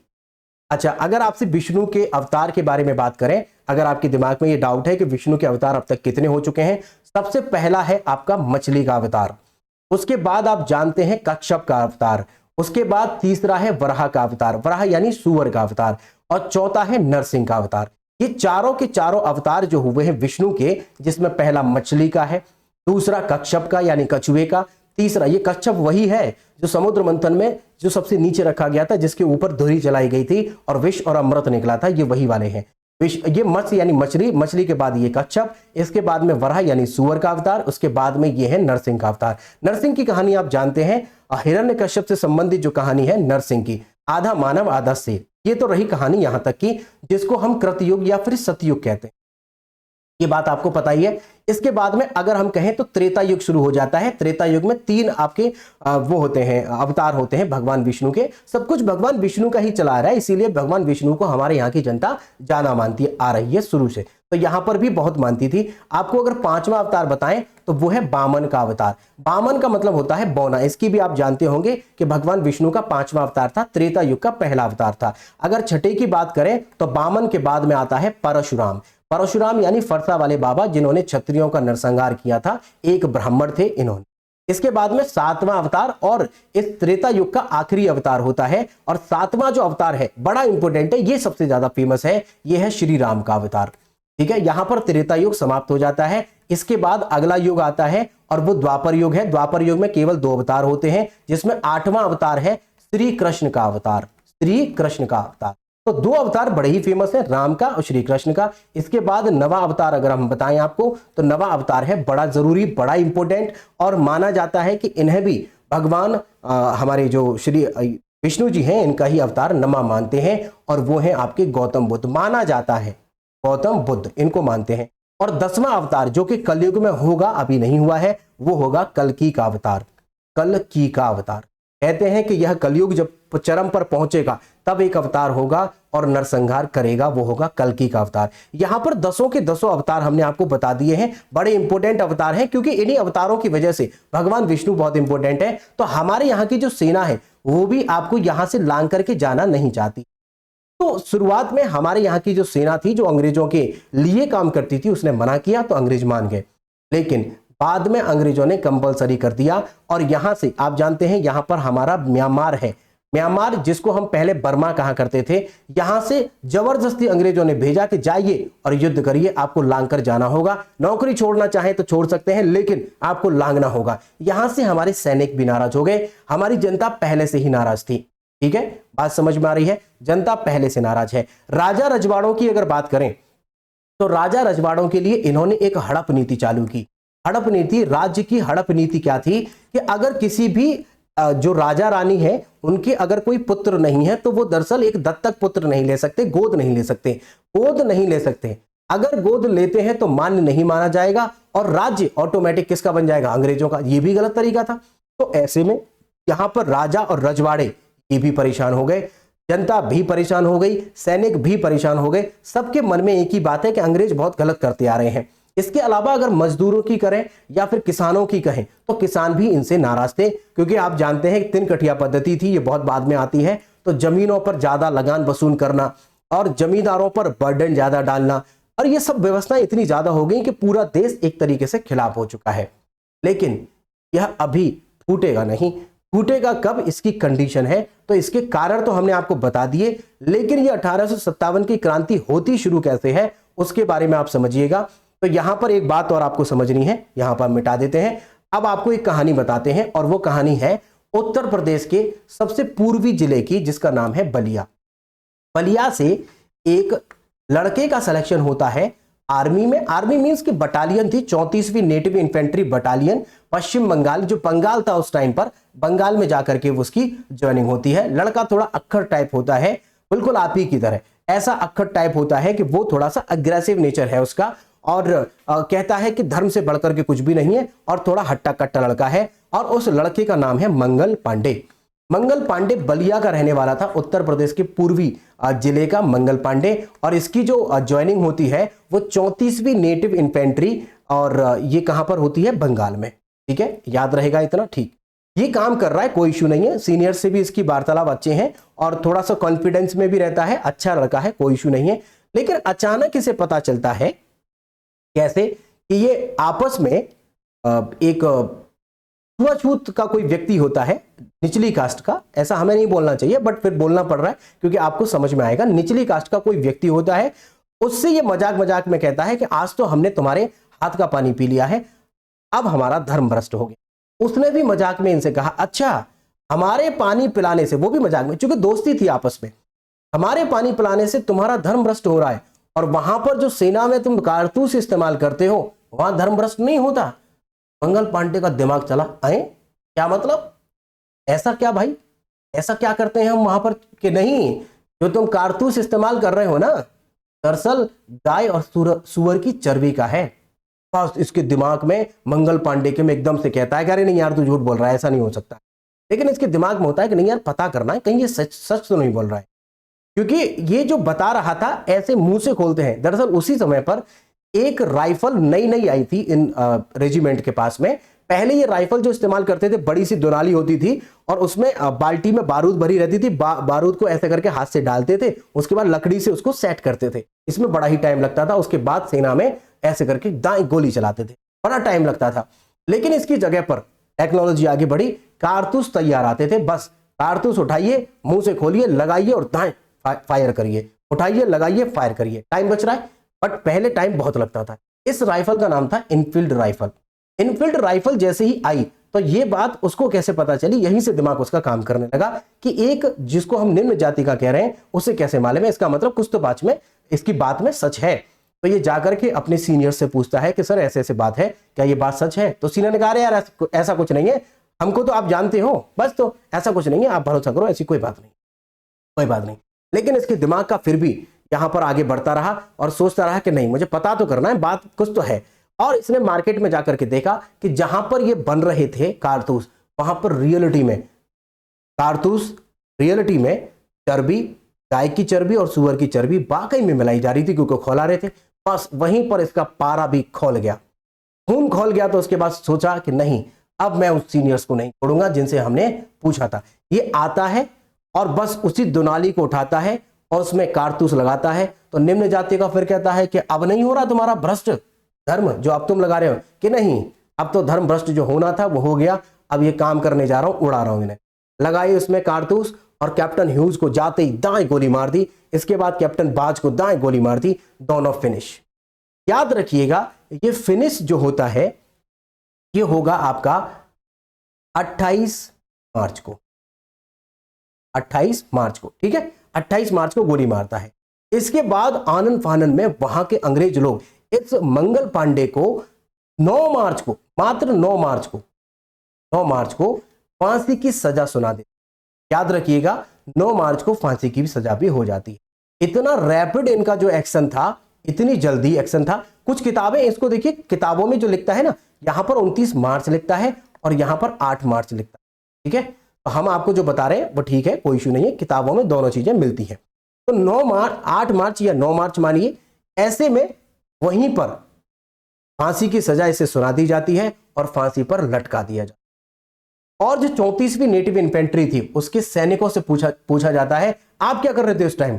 अच्छा, अगर आपसे विष्णु के अवतार के बारे में बात करें, अगर आपके दिमाग में ये डाउट है कि विष्णु के अवतार अब तक कितने हो चुके हैं, सबसे पहला है आपका मछली का अवतार, उसके बाद आप जानते हैं कच्छप का अवतार, उसके बाद तीसरा है वराह का अवतार, वराह यानी सुअर का अवतार, और चौथा है नरसिंह का अवतार। ये चारों के चारों अवतार जो हुए हैं विष्णु के, जिसमें पहला मछली का है, दूसरा कच्छप का यानी कछुए का, तीसरा, ये कच्छप वही है जो समुद्र मंथन में जो सबसे नीचे रखा गया था, जिसके ऊपर धुरी जलाई गई थी और विष और अमृत निकला था, ये वही वाले हैं। ये मत्स्य यानी मछली, मछली के बाद ये कच्छप, इसके बाद में वराह यानी सुअर का अवतार, उसके बाद में ये है नरसिंह का अवतार। नरसिंह की कहानी आप जानते हैं, हिरण्यकश्यप से संबंधित जो कहानी है नरसिंह की, आधा मानव आधा शेर, ये तो रही कहानी यहां तक की, जिसको हम कृतयुग या फिर सतयुग कहते हैं, ये बात आपको पता ही है। इसके बाद में अगर हम कहें तो त्रेता युग शुरू हो जाता है। त्रेता युग में 3 आपके वो होते हैं, अवतार होते हैं भगवान विष्णु के। सब कुछ भगवान विष्णु का ही चला रहा है, इसीलिए भगवान विष्णु को हमारे यहाँ की जनता ज्यादा मानती आ रही है शुरू से, तो यहां पर भी बहुत मानती थी। आपको अगर 5वां अवतार बताएं तो वो है वामन का अवतार। वामन का मतलब होता है बौना। इसकी भी आप जानते होंगे कि भगवान विष्णु का 5वां अवतार था, त्रेता युग का पहला अवतार था। अगर छठे की बात करें तो वामन के बाद में आता है परशुराम। परशुराम यानी फरसा वाले बाबा, जिन्होंने क्षत्रियों का नरसंहार किया था, एक ब्राह्मण थे इन्होंने। इसके बाद में 7वां अवतार और इस त्रेता युग का आखिरी अवतार होता है, और 7वां जो अवतार है बड़ा इंपॉर्टेंट है, ये सबसे ज्यादा फेमस है, ये है श्री राम का अवतार। ठीक है, यहां पर त्रेता युग समाप्त हो जाता है। इसके बाद अगला युग आता है और वो द्वापर युग है। द्वापर युग में केवल 2 अवतार होते हैं, जिसमें 8वां अवतार है श्री कृष्ण का अवतार। श्री कृष्ण का अवतार, तो 2 अवतार बड़े ही फेमस हैं, राम का और श्री कृष्ण का। इसके बाद नवा अवतार अगर हम बताएं आपको तो नवा अवतार है बड़ा जरूरी, बड़ा इंपॉर्टेंट, और माना जाता है कि इन्हें भी भगवान हमारे जो श्री विष्णु जी हैं इनका ही अवतार नमा मानते हैं, और वो है आपके गौतम बुद्ध। माना जाता है गौतम बुद्ध इनको मानते हैं। और 10वां अवतार जो कि कलयुग में होगा, अभी नहीं हुआ है, वो होगा कल्कि का अवतार। कल्कि का अवतार कहते हैं कि यह कलयुग जब चरम पर पहुंचेगा तब एक अवतार होगा और नरसंहार करेगा, वो होगा कल्कि का अवतार। यहां पर 10 के 10 अवतार हमने आपको बता दिए हैं, बड़े इंपॉर्टेंट अवतार हैं, क्योंकि इन्हीं अवतारों की वजह से भगवान विष्णु बहुत इंपॉर्टेंट है। तो हमारे यहाँ की जो सेना है वो भी आपको यहां से लांग करके जाना नहीं चाहती। तो शुरुआत में हमारे यहाँ की जो सेना थी, जो अंग्रेजों के लिए काम करती थी, उसने मना किया तो अंग्रेज मान गए, लेकिन बाद में अंग्रेजों ने कंपलसरी कर दिया। और यहां से आप जानते हैं यहां पर हमारा म्यांमार है, म्यांमार जिसको हम पहले बर्मा कहा करते थे, यहां से जबरदस्ती अंग्रेजों ने भेजा कि जाइए और युद्ध करिए, आपको लांग कर जाना होगा। नौकरी छोड़ना चाहे तो छोड़ सकते हैं, लेकिन आपको लांगना होगा। यहां से हमारे सैनिक भी नाराज हो गए, हमारी जनता पहले से ही नाराज थी। ठीक है, बात समझ में आ रही है, जनता पहले से नाराज है। राजा रजवाड़ों की अगर बात करें तो राजा रजवाड़ों के लिए इन्होंने एक हड़प नीति चालू की। हड़प नीति, राज्य की हड़प नीति क्या थी कि अगर किसी भी जो राजा रानी है उनके अगर कोई पुत्र नहीं है तो वो दरअसल एक दत्तक पुत्र नहीं ले सकते, गोद नहीं ले सकते, गोद नहीं ले सकते। अगर गोद लेते हैं तो मान्य नहीं माना जाएगा और राज्य ऑटोमेटिक किसका बन जाएगा, अंग्रेजों का। ये भी गलत तरीका था। तो ऐसे में यहां पर राजा और रजवाड़े ये भी परेशान हो गए, जनता भी परेशान हो गई, सैनिक भी परेशान हो गए। सबके मन में एक ही बात है कि अंग्रेज बहुत गलत करते आ रहे हैं। इसके अलावा अगर मजदूरों की करें या फिर किसानों की कहें तो किसान भी इनसे नाराज थे, क्योंकि आप जानते हैं 3 कठिया पद्धति थी, ये बहुत बाद में आती है। तो जमीनों पर ज्यादा लगान वसूल करना और जमींदारों पर बर्डन ज्यादा डालना, और ये सब व्यवस्थाएं इतनी ज्यादा हो गई कि पूरा देश एक तरीके से खिलाफ हो चुका है। लेकिन यह अभी फूटेगा नहीं। फूटेगा कब, इसकी कंडीशन है। तो इसके कारण तो हमने आपको बता दिए, लेकिन ये 1857 की क्रांति होती शुरू कैसे है उसके बारे में आप समझिएगा। तो यहां पर एक बात और आपको समझनी है, यहां पर मिटा देते हैं। अब आपको एक कहानी बताते हैं, और वो कहानी है उत्तर प्रदेश के सबसे पूर्वी जिले की, जिसका नाम है बलिया। बलिया से एक लड़के का सिलेक्शन होता है आर्मी में। आर्मी मींस की बटालियन थी, 34वीं नेटिव इन्फेंट्री बटालियन, पश्चिम बंगाल, जो बंगाल था उस टाइम पर, बंगाल में जाकर के उसकी ज्वाइनिंग होती है। लड़का थोड़ा अक्खर टाइप होता है, बिल्कुल आप ही की तरह ऐसा अक्खर टाइप होता है कि वो थोड़ा सा अग्रेसिव नेचर है उसका, और कहता है कि धर्म से बढ़कर के कुछ भी नहीं है, और थोड़ा हट्टा कट्टा लड़का है। और उस लड़के का नाम है मंगल पांडे। मंगल पांडे बलिया का रहने वाला था, उत्तर प्रदेश के पूर्वी जिले का मंगल पांडे। और इसकी जो ज्वाइनिंग होती है वो 34वीं नेटिव इन्फेंट्री, और ये कहां पर होती है, बंगाल में। ठीक है, याद रहेगा इतना, ठीक। ये काम कर रहा है, कोई इशू नहीं है, सीनियर से भी इसकी वार्तालाप अच्छे हैं, और थोड़ा सा कॉन्फिडेंस में भी रहता है, अच्छा लड़का है, कोई इशू नहीं है। लेकिन अचानक इसे पता चलता है कैसे कि ये आपस में एक छुआछूत का कोई व्यक्ति होता है, निचली कास्ट का, ऐसा हमें नहीं बोलना चाहिए बट फिर बोलना पड़ रहा है क्योंकि आपको समझ में आएगा। निचली कास्ट का कोई व्यक्ति होता है, उससे ये मजाक मजाक में कहता है कि आज तो हमने तुम्हारे हाथ का पानी पी लिया है, अब हमारा धर्म भ्रष्ट हो गया। उसने भी मजाक में इनसे कहा, अच्छा हमारे पानी पिलाने से, वो भी मजाक में, क्योंकि दोस्ती थी आपस में, हमारे पानी पिलाने से तुम्हारा धर्म भ्रष्ट हो रहा है, और वहां पर जो सेना में तुम कारतूस इस्तेमाल करते हो वहां धर्म भ्रष्ट नहीं होता। मंगल पांडे का दिमाग चला, आए क्या मतलब, ऐसा क्या भाई, ऐसा क्या करते हैं हम वहां पर, कि नहीं जो तुम कारतूस इस्तेमाल कर रहे हो ना दरअसल गाय और सुअर की चर्बी का है। बस इसके दिमाग में मंगल पांडे के में एकदम से कहता है कि अरे नहीं यार तू झूठ बोल रहा है, ऐसा नहीं हो सकता। लेकिन इसके दिमाग में होता है कि नहीं यार पता करना है कहीं ये सच सच तो नहीं बोल रहा है, क्योंकि ये जो बता रहा था ऐसे मुंह से खोलते हैं। दरअसल उसी समय पर एक राइफल नई नई आई थी इन रेजिमेंट के पास में। पहले ये राइफल जो इस्तेमाल करते थे बड़ी सी दुनाली होती थी और उसमें बाल्टी में बारूद भरी रहती थी, बारूद को ऐसे करके हाथ से डालते थे, उसके बाद लकड़ी से उसको सेट करते थे, इसमें बड़ा ही टाइम लगता था। उसके बाद सेना में ऐसे करके दाएं गोली चलाते थे, बड़ा टाइम लगता था। लेकिन इसकी जगह पर टेक्नोलॉजी आगे बढ़ी, कारतूस तैयार आते थे। बस कारतूस उठाइए, मुंह से खोलिए, लगाइए और दाएं फायर करिए, उठाइए लगाइए फायर करिए, टाइम बच रहा है। बट पहले टाइम बहुत लगता था। इस राइफल का नाम था इनफील्ड राइफल। इनफील्ड राइफल जैसे ही आई तो ये बात उसको कैसे पता चली, यहीं से दिमाग उसका काम करने लगा कि एक जिसको हम निम्न जाति का कह रहे हैं उसे कैसे मालूम है, इसका मतलब कुछ तो बात में, इसकी बात में सच है। तो ये जाकर के अपने सीनियर से पूछता है कि सर ऐसे ऐसे बात है, क्या ये बात सच है? तो सीनियर ने कहा यार ऐसा कुछ नहीं है, हमको तो आप जानते हो, बस तो ऐसा कुछ नहीं है, आप भरोसा करो, ऐसी कोई बात नहीं, कोई बात नहीं। लेकिन इसके दिमाग का फिर भी यहां पर आगे बढ़ता रहा और सोचता रहा कि नहीं मुझे पता तो करना है, बात कुछ तो है। और इसने मार्केट में जाकर के देखा कि जहां पर ये बन रहे थे कारतूस, वहां पर रियलिटी में कारतूस, रियलिटी में चर्बी, गाय की चर्बी और सुअर की चर्बी वाकई में मिलाई जा रही थी, क्योंकि खोला रहे थे। बस वहीं पर इसका पारा भी खोल गया, खून खोल गया। तो उसके बाद सोचा कि नहीं अब मैं उस सीनियर्स को नहीं छोड़ूंगा जिनसे हमने पूछा था। ये आता है और बस उसी दुनाली को उठाता है और उसमें कारतूस लगाता है। तो निम्न जाति का फिर कहता है कि अब नहीं हो रहा तुम्हारा भ्रष्ट धर्म जो अब तुम लगा रहे हो, कि नहीं अब तो धर्म भ्रष्ट जो होना था वो हो गया, अब ये काम करने जा रहा हूं, उड़ा रहा हूं इन्हें। लगाई उसमें कारतूस और कैप्टन ह्यूज को जाते ही दाएं गोली मार दी। इसके बाद कैप्टन बाज को दाएं गोली मार दी, दोनों फिनिश। याद रखिएगा ये फिनिश जो होता है ये होगा आपका 28 मार्च को, 28 मार्च को, ठीक है, 28 मार्च को गोली मारता है। इसके बाद आनन फानन में वहां के अंग्रेज लोग इस मंगल पांडे को 9 मार्च को, मात्र 9 मार्च को, 9 मार्च को फांसी की सजा सुना दे। याद रखिएगा 9 मार्च को फांसी की भी सजा भी हो जाती है। इतना रैपिड इनका जो एक्शन था, इतनी जल्दी एक्शन था। कुछ किताबें इसको देखिए, किताबों में जो लिखता है ना, यहां पर 29 मार्च लिखता है और यहां पर 8 मार्च लिखता है, ठीक है। तो हम आपको जो बता रहे हैं वो ठीक है, कोई इशू नहीं है, किताबों में दोनों चीजें मिलती हैं। तो 9 मार्च, 8 मार्च या 9 मार्च मानिए, ऐसे में वहीं पर फांसी की सजा इसे सुना दी जाती है और फांसी पर लटका दिया जाता है। और जो 34वीं नेटिव इन्फेंट्री थी उसके सैनिकों से पूछा जाता है आप क्या कर रहे थे उस टाइम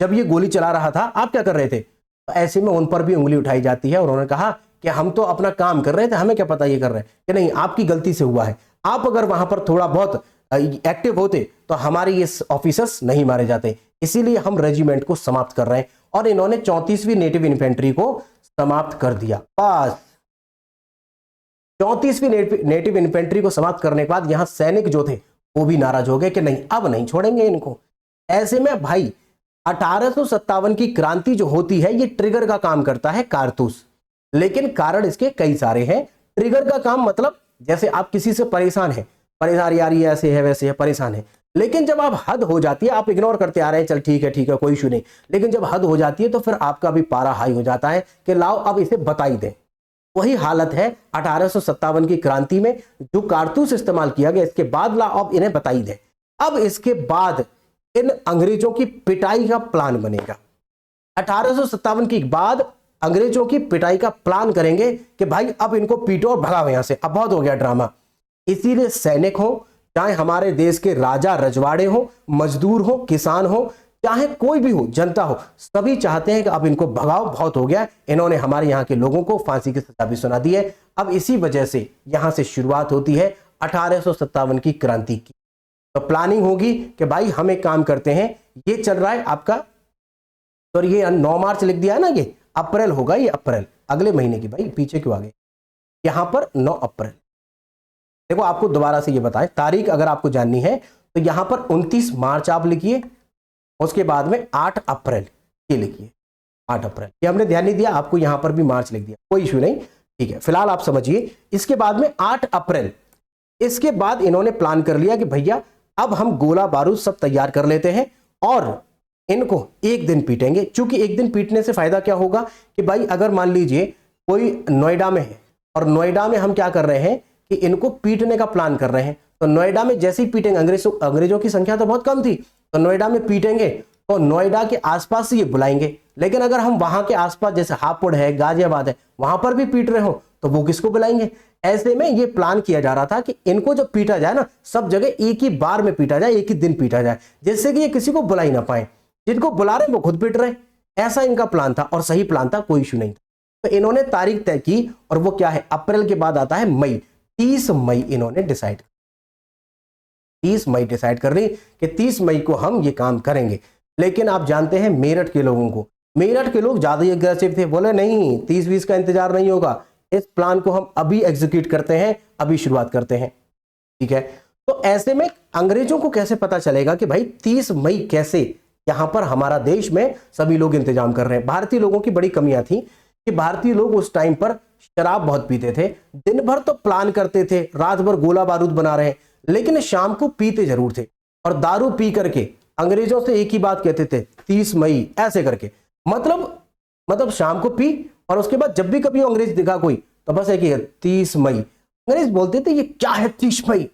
जब ये गोली चला रहा था, आप क्या कर रहे थे? तो ऐसे में उन पर भी उंगली उठाई जाती है और उन्होंने कहा कि हम तो अपना काम कर रहे थे, हमें क्या पता ये कर रहे हैं कि नहीं, आपकी गलती से हुआ है। आप अगर वहां पर थोड़ा बहुत एक्टिव होते तो हमारे ये ऑफिसर्स नहीं मारे जाते, इसीलिए हम रेजिमेंट को समाप्त कर रहे हैं। और इन्होंने 34वीं नेटिव इन्फेंट्री को समाप्त कर दिया। बस 34वीं नेटिव इन्फेंट्री को समाप्त करने के बाद यहां सैनिक जो थे वो भी नाराज हो गए कि नहीं अब नहीं छोड़ेंगे इनको। ऐसे में भाई 1857 की क्रांति जो होती है ये ट्रिगर का काम करता है कारतूस, लेकिन कारण इसके कई सारे हैं। ट्रिगर का काम मतलब जैसे आप किसी से परेशान है, परेशानी आ रही है, ऐसे है वैसे है, परेशान है, लेकिन जब आप हद हो जाती है, आप इग्नोर करते आ रहे हैं, चल ठीक है कोई इशू नहीं, लेकिन जब हद हो जाती है तो फिर आपका भी पारा हाई हो जाता है कि लाओ अब इसे बता ही दें। वही हालत है 1857 की क्रांति में, जो कारतूस इस्तेमाल किया गया इसके बाद लाओ अब इन्हें बता ही दें। अब इसके बाद इन अंग्रेजों की पिटाई का प्लान बनेगा। 1857 के बाद अंग्रेजों की पिटाई का प्लान करेंगे कि भाई अब इनको पीटो और भगाओ यहां से, अब बहुत हो गया ड्रामा। इसीलिए सैनिक हो, चाहे हमारे देश के राजा रजवाड़े हो, मजदूर हो, किसान हो, चाहे कोई भी हो, जनता हो, सभी चाहते हैं कि अब इनको भगाओ, बहुत हो गया, इन्होंने हमारे यहाँ के लोगों को फांसी की सजा भी सुना दी है। अब इसी वजह से यहां से शुरुआत होती है 1857 की क्रांति की। तो प्लानिंग होगी कि भाई हम एक काम करते हैं, ये चल रहा है आपका, तो ये 9 मार्च लिख दिया है ना, ये अप्रैल होगा, ये अप्रैल अगले महीने की, भाई पीछे क्यों आ गए, यहां पर 9 अप्रैल देखो आपको दोबारा से ये बताएं, तारीख अगर आपको जाननी है तो यहां पर 29 मार्च आप लिखिए, उसके बाद में 8 अप्रैल ये लिखिए, 8 अप्रैल। ये हमने ध्यान नहीं दिया, आपको यहां पर भी मार्च लिख दिया, कोई इश्यू नहीं, ठीक है, फिलहाल आप समझिए। इसके बाद में 8 अप्रैल, इसके बाद इन्होंने प्लान कर लिया कि भैया अब हम गोला बारूद सब तैयार कर लेते हैं और इनको एक दिन पीटेंगे। क्योंकि एक दिन पीटने से फायदा क्या होगा कि भाई अगर मान लीजिए कोई नोएडा में है और नोएडा में हम क्या कर रहे हैं कि इनको पीटने का प्लान कर रहे हैं, तो नोएडा में जैसे ही पीटेंगे, अंग्रेजों की संख्या तो बहुत कम थी, तो नोएडा में पीटेंगे तो नोएडा के आसपास से ये बुलाएंगे। लेकिन अगर हम वहां के आसपास जैसे हापुड़ है, गाजियाबाद है, वहां पर भी पीट रहे हो तो वो किसको बुलाएंगे। ऐसे में ये प्लान किया जा रहा था कि इनको जब पीटा जाए ना, सब जगह एक ही बार में पीटा जाए, एक ही दिन पीटा जाए, जिससे कि ये किसी को बुला ही ना पाए, जिनको बुला रहे वो खुद पीट रहे। ऐसा इनका प्लान था और सही प्लान था, कोई इशू नहीं था। तो इन्होंने तारीख तय की और वो क्या है, अप्रैल के बाद आता है मई, 30 मई इन्होंने डिसाइड, 30 मई डिसाइड कर ली कि 30 मई को हम ये काम करेंगे। लेकिन आप जानते हैं मेरठ के लोगों को, मेरठ के लोग ज्यादा ही अग्रेसिव थे, बोले नहीं 30-20 का इंतजार नहीं होगा, इस प्लान को हम अभी एग्जीक्यूट करते हैं, अभी शुरुआत करते हैं, ठीक है। तो ऐसे में अंग्रेजों को कैसे पता चलेगा कि भाई 30 मई कैसे, यहां पर हमारा देश में सभी लोग इंतजाम कर रहे हैं। भारतीय लोगों की बड़ी कमियां थी कि भारतीय लोग उस टाइम पर शराब बहुत पीते थे, दिन भर तो प्लान करते थे, रात भर गोला बारूद बना रहे हैं, लेकिन शाम को पीते जरूर थे और दारू पी करके अंग्रेजों से एक ही बात कहते थे, 30 मई ऐसे करके, मतलब शाम को पी और उसके बाद जब भी कभी अंग्रेज दिखा कोई तो बस एक ही है 30 मई। अंग्रेज बोलते थे ये क्या है 30 मई,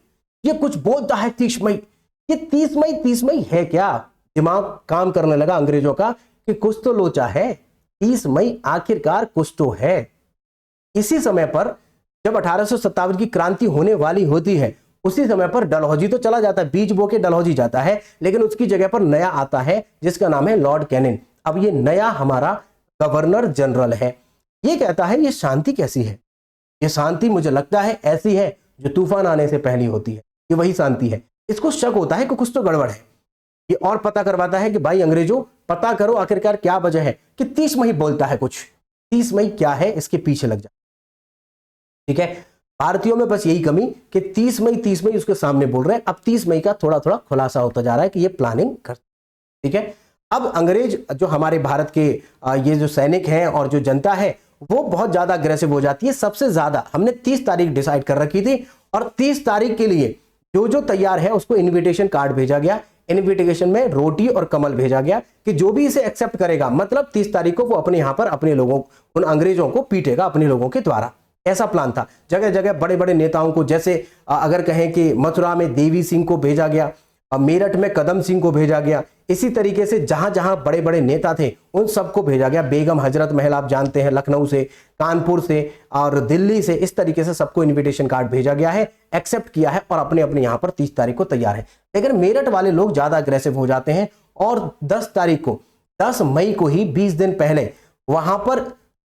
ये कुछ बोलता है 30 मई, ये 30 मई है क्या। दिमाग काम करने लगा अंग्रेजों का कि कुछ तो लोचा है, 30 मई आखिरकार कुछ तो है। इसी समय पर जब 1857 की क्रांति होने वाली होती है, उसी समय पर डलहौजी तो चला जाता है, बीज बो के डलहौजी जाता है, लेकिन उसकी जगह पर नया आता है जिसका नाम है लॉर्ड कैनिंग। अब ये नया हमारा गवर्नर जनरल है। ये कहता है ये शांति कैसी है, ये शांति मुझे लगता है ऐसी है जो तूफान आने से पहले होती है, ये वही शांति है। इसको शक होता है कि कुछ तो गड़बड़ है। ये और पता करवाता है कि भाई अंग्रेजों पता करो आखिरकार क्या वजह है कि 30 मई बोलता है कुछ, 30 मई क्या है इसके पीछे लग जा, ठीक है। भारतीयों में बस यही कमी कि 30 मई उसके सामने बोल रहे हैं। अब 30 मई का थोड़ा थोड़ा खुलासा होता जा रहा है कि ये प्लानिंग कर, ठीक है। अब अंग्रेज जो हमारे भारत के ये जो सैनिक हैं और जो जनता है वो बहुत ज्यादा अग्रेसिव हो जाती है। सबसे ज्यादा हमने 30 तारीख डिसाइड कर रखी थी और 30 तारीख के लिए जो जो तैयार है उसको इनविटेशन कार्ड भेजा गया। इनविटेशन में रोटी और कमल भेजा गया कि जो भी इसे एक्सेप्ट करेगा, मतलब 30 तारीख को वो अपने यहां पर अपने लोगों, उन अंग्रेजों को पीटेगा अपने लोगों के द्वारा। ऐसा प्लान था। जगह जगह बड़े बड़े नेताओं को, जैसे अगर कहें कि मथुरा में देवी सिंह को भेजा गया, मेरठ में कदम सिंह को भेजा गया, इसी तरीके से जहां जहां बड़े बड़े नेता थे उन सबको भेजा गया। बेगम हजरत महल आप जानते हैं, लखनऊ से, कानपुर से और दिल्ली से, इस तरीके से सबको इनविटेशन कार्ड भेजा गया है, एक्सेप्ट किया है और अपने अपने यहां पर 30 तारीख को तैयार है। लेकिन मेरठ वाले लोग ज्यादा अग्रेसिव हो जाते हैं और 10 तारीख को, 10 मई को ही 20 दिन पहले वहां पर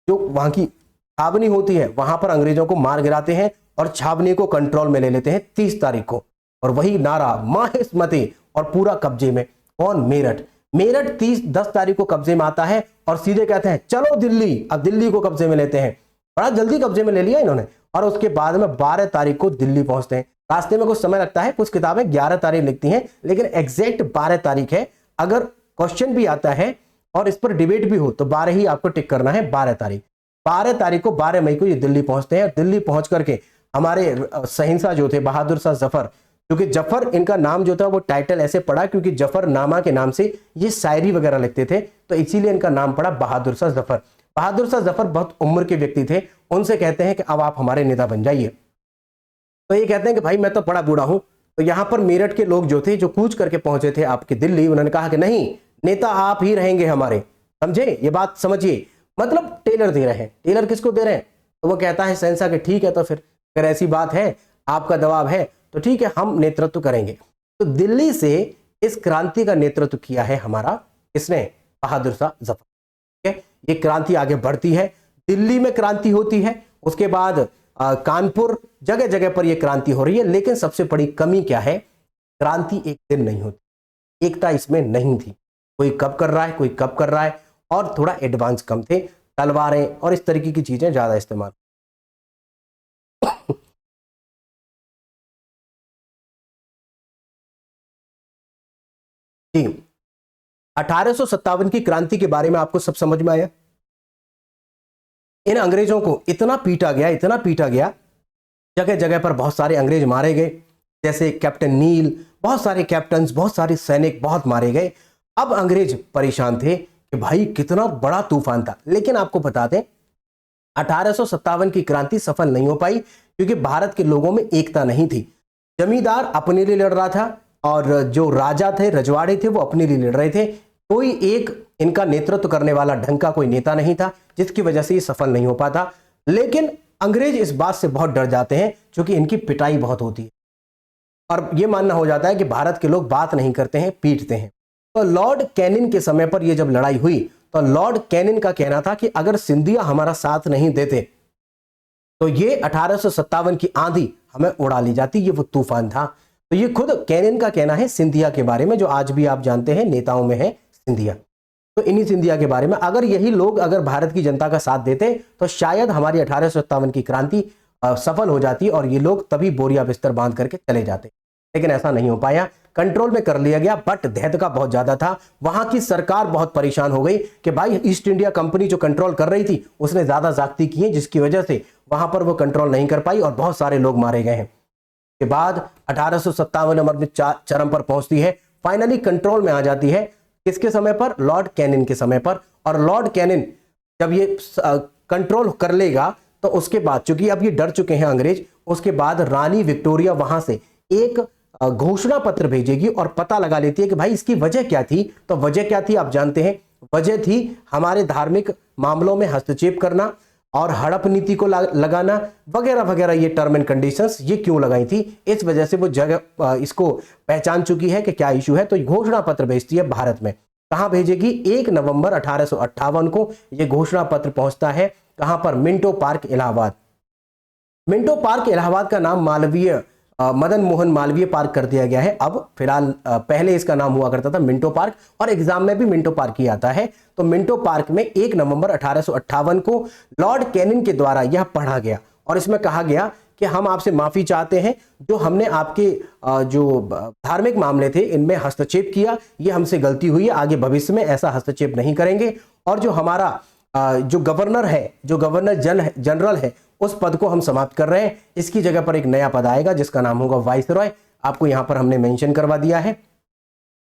जो वहां की छावनी होती है वहां पर अंग्रेजों को मार गिराते हैं और छावनी को कंट्रोल में ले लेते हैं 30 तारीख को। और वही नारा माहिस्मती और पूरा कब्जे में, कौन, मेरठ। मेरठ 10 तारीख को कब्जे में आता है और सीधे कहते हैं चलो दिल्ली। अब दिल्ली को कब्जे में लेते हैं, बड़ा जल्दी कब्जे में ले लिया इन्होंने। और उसके बाद में 12 तारीख को दिल्ली पहुंचते हैं। रास्ते में कुछ समय लगता है, कुछ किताबें 11 तारीख लिखती हैं, लेकिन एग्जैक्ट 12 तारीख है। अगर क्वेश्चन भी आता है और इस पर डिबेट भी हो तो 12 ही आपको टिक करना है, 12 तारीख। 12 तारीख को, 12 मई को ये दिल्ली पहुंचते हैं। दिल्ली पहुंच करके हमारे शहंशाह जो थे बहादुर शाह जफर, क्योंकि जफर इनका नाम जो था वो टाइटल ऐसे पड़ा क्योंकि जफरनामा के नाम से ये शायरी वगैरह लिखते थे, तो इसीलिए इनका नाम पड़ा बहादुर शाह जफर। बहादुर शाह जफर बहुत उम्र के व्यक्ति थे। उनसे कहते हैं कि अब आप हमारे नेता बन जाइए। तो ये कहते हैं कि भाई मैं तो बड़ा बूढ़ा हूं। तो यहां पर मेरठ के लोग जो थे, जो कूच करके पहुंचे थे आपके दिल्ली, उन्होंने कहा कि नहीं, नेता आप ही रहेंगे हमारे, समझे, ये बात समझिए। मतलब टेलर दे रहे हैं। टेलर किसको दे रहे हैं? तो वो कहता है शहंशाह के ठीक है, तो फिर अगर ऐसी बात है, आपका दबाव है, तो ठीक है, हम नेतृत्व करेंगे। तो दिल्ली से इस क्रांति का नेतृत्व किया है हमारा, इसने, बहादुर शाह जफर। ठीक है, ये क्रांति आगे बढ़ती है, दिल्ली में क्रांति होती है, उसके बाद कानपुर, जगह जगह पर यह क्रांति हो रही है। लेकिन सबसे बड़ी कमी क्या है, क्रांति एक दिन नहीं होती, एकता इसमें नहीं थी। कोई कब कर रहा है, कोई कब कर रहा है, और थोड़ा एडवांस कम थे, तलवारें और इस तरीके की चीजें ज्यादा इस्तेमाल जी, 1857 की क्रांति के बारे में आपको सब समझ में आया। इन अंग्रेजों को इतना पीटा गया, इतना पीटा गया, जगह जगह पर बहुत सारे अंग्रेज मारे गए, जैसे कैप्टन नील, बहुत सारे कैप्टन्स, बहुत सारे सैनिक बहुत मारे गए। अब अंग्रेज परेशान थे कि भाई कितना बड़ा तूफान था। लेकिन आपको बता दें 1857 की क्रांति सफल नहीं हो पाई, क्योंकि भारत के लोगों में एकता नहीं थी। जमींदार अपने लिए लड़ रहा था और जो राजा थे, रजवाड़े थे, वो अपने लिए लड़ रहे थे। कोई एक इनका नेतृत्व करने वाला ढंग का कोई नेता नहीं था, जिसकी वजह से ये सफल नहीं हो पाता। लेकिन अंग्रेज इस बात से बहुत डर जाते हैं, क्योंकि इनकी पिटाई बहुत होती है और यह मानना हो जाता है कि भारत के लोग बात नहीं करते हैं, पीटते हैं। तो लॉर्ड कैनिन के समय पर यह जब लड़ाई हुई, तो लॉर्ड कैनिन का कहना था कि अगर सिंधिया हमारा साथ नहीं देते तो ये 1857 की आंधी हमें उड़ा ली जाती। ये वो तूफान था। तो ये खुद कैनिन का कहना है सिंधिया के बारे में, जो आज भी आप जानते हैं नेताओं में है सिंधिया। तो इन्हीं सिंधिया के बारे में, अगर यही लोग अगर भारत की जनता का साथ देते तो शायद हमारी 1857 की क्रांति सफल हो जाती और ये लोग तभी बोरिया बिस्तर बांध करके चले जाते। लेकिन ऐसा नहीं हो पाया, कंट्रोल में कर लिया गया, बट दैत्य बहुत ज्यादा था। वहां की सरकार बहुत परेशान हो गई कि भाई ईस्ट इंडिया कंपनी जो कंट्रोल कर रही थी उसने ज्यादा जागती की है, जिसकी वजह से वहां पर वो कंट्रोल नहीं कर पाई और बहुत सारे लोग मारे गए हैं। के बाद 1857 नंबर में चरम पर पहुंचती है, फाइनली कंट्रोल में आ जाती है। किसके समय पर? लॉर्ड कैनिन के समय पर। और लॉर्ड कैनिन जब ये कंट्रोल कर लेगा तो उसके बाद, चूंकि अब ये डर चुके हैं अंग्रेज, उसके बाद रानी विक्टोरिया वहां से एक घोषणा पत्र भेजेगी और पता लगा लेती है कि भाई इसकी वजह क्या थी। तो वजह क्या थी आप जानते हैं, वजह थी हमारे धार्मिक मामलों में हस्तक्षेप करना और हड़प नीति को लगाना वगैरह वगैरह। ये टर्म एंड कंडीशंस ये क्यों लगाई थी, इस वजह से वो जगह इसको पहचान चुकी है कि क्या इशू है। तो घोषणा पत्र भेजती है भारत में। कहां भेजेगी? 1 नवंबर 1858 को ये घोषणा पत्र पहुंचता है। कहां पर? Minto park Allahabad. Minto park Allahabad का नाम मालवीय मदन मोहन मालवीय पार्क कर दिया गया है अब फिलहाल। पहले इसका नाम हुआ करता था मिंटो पार्क, और एग्जाम में भी मिंटो पार्क ही आता है। तो मिंटो पार्क में 1 नवंबर 1858 को लॉर्ड कैनिन के द्वारा यह पढ़ा गया और इसमें कहा गया कि हम आपसे माफी चाहते हैं, जो हमने आपके जो धार्मिक मामले थे इनमें हस्तक्षेप किया, ये हमसे गलती हुई है, आगे भविष्य में ऐसा हस्तक्षेप नहीं करेंगे। और जो हमारा जो गवर्नर है, जो गवर्नर जनरल है, उस पद को हम समाप्त कर रहे हैं। इसकी जगह पर एक नया पद आएगा जिसका नाम होगा वाइसरॉय। आपको यहां पर हमने मेंशन करवा दिया है।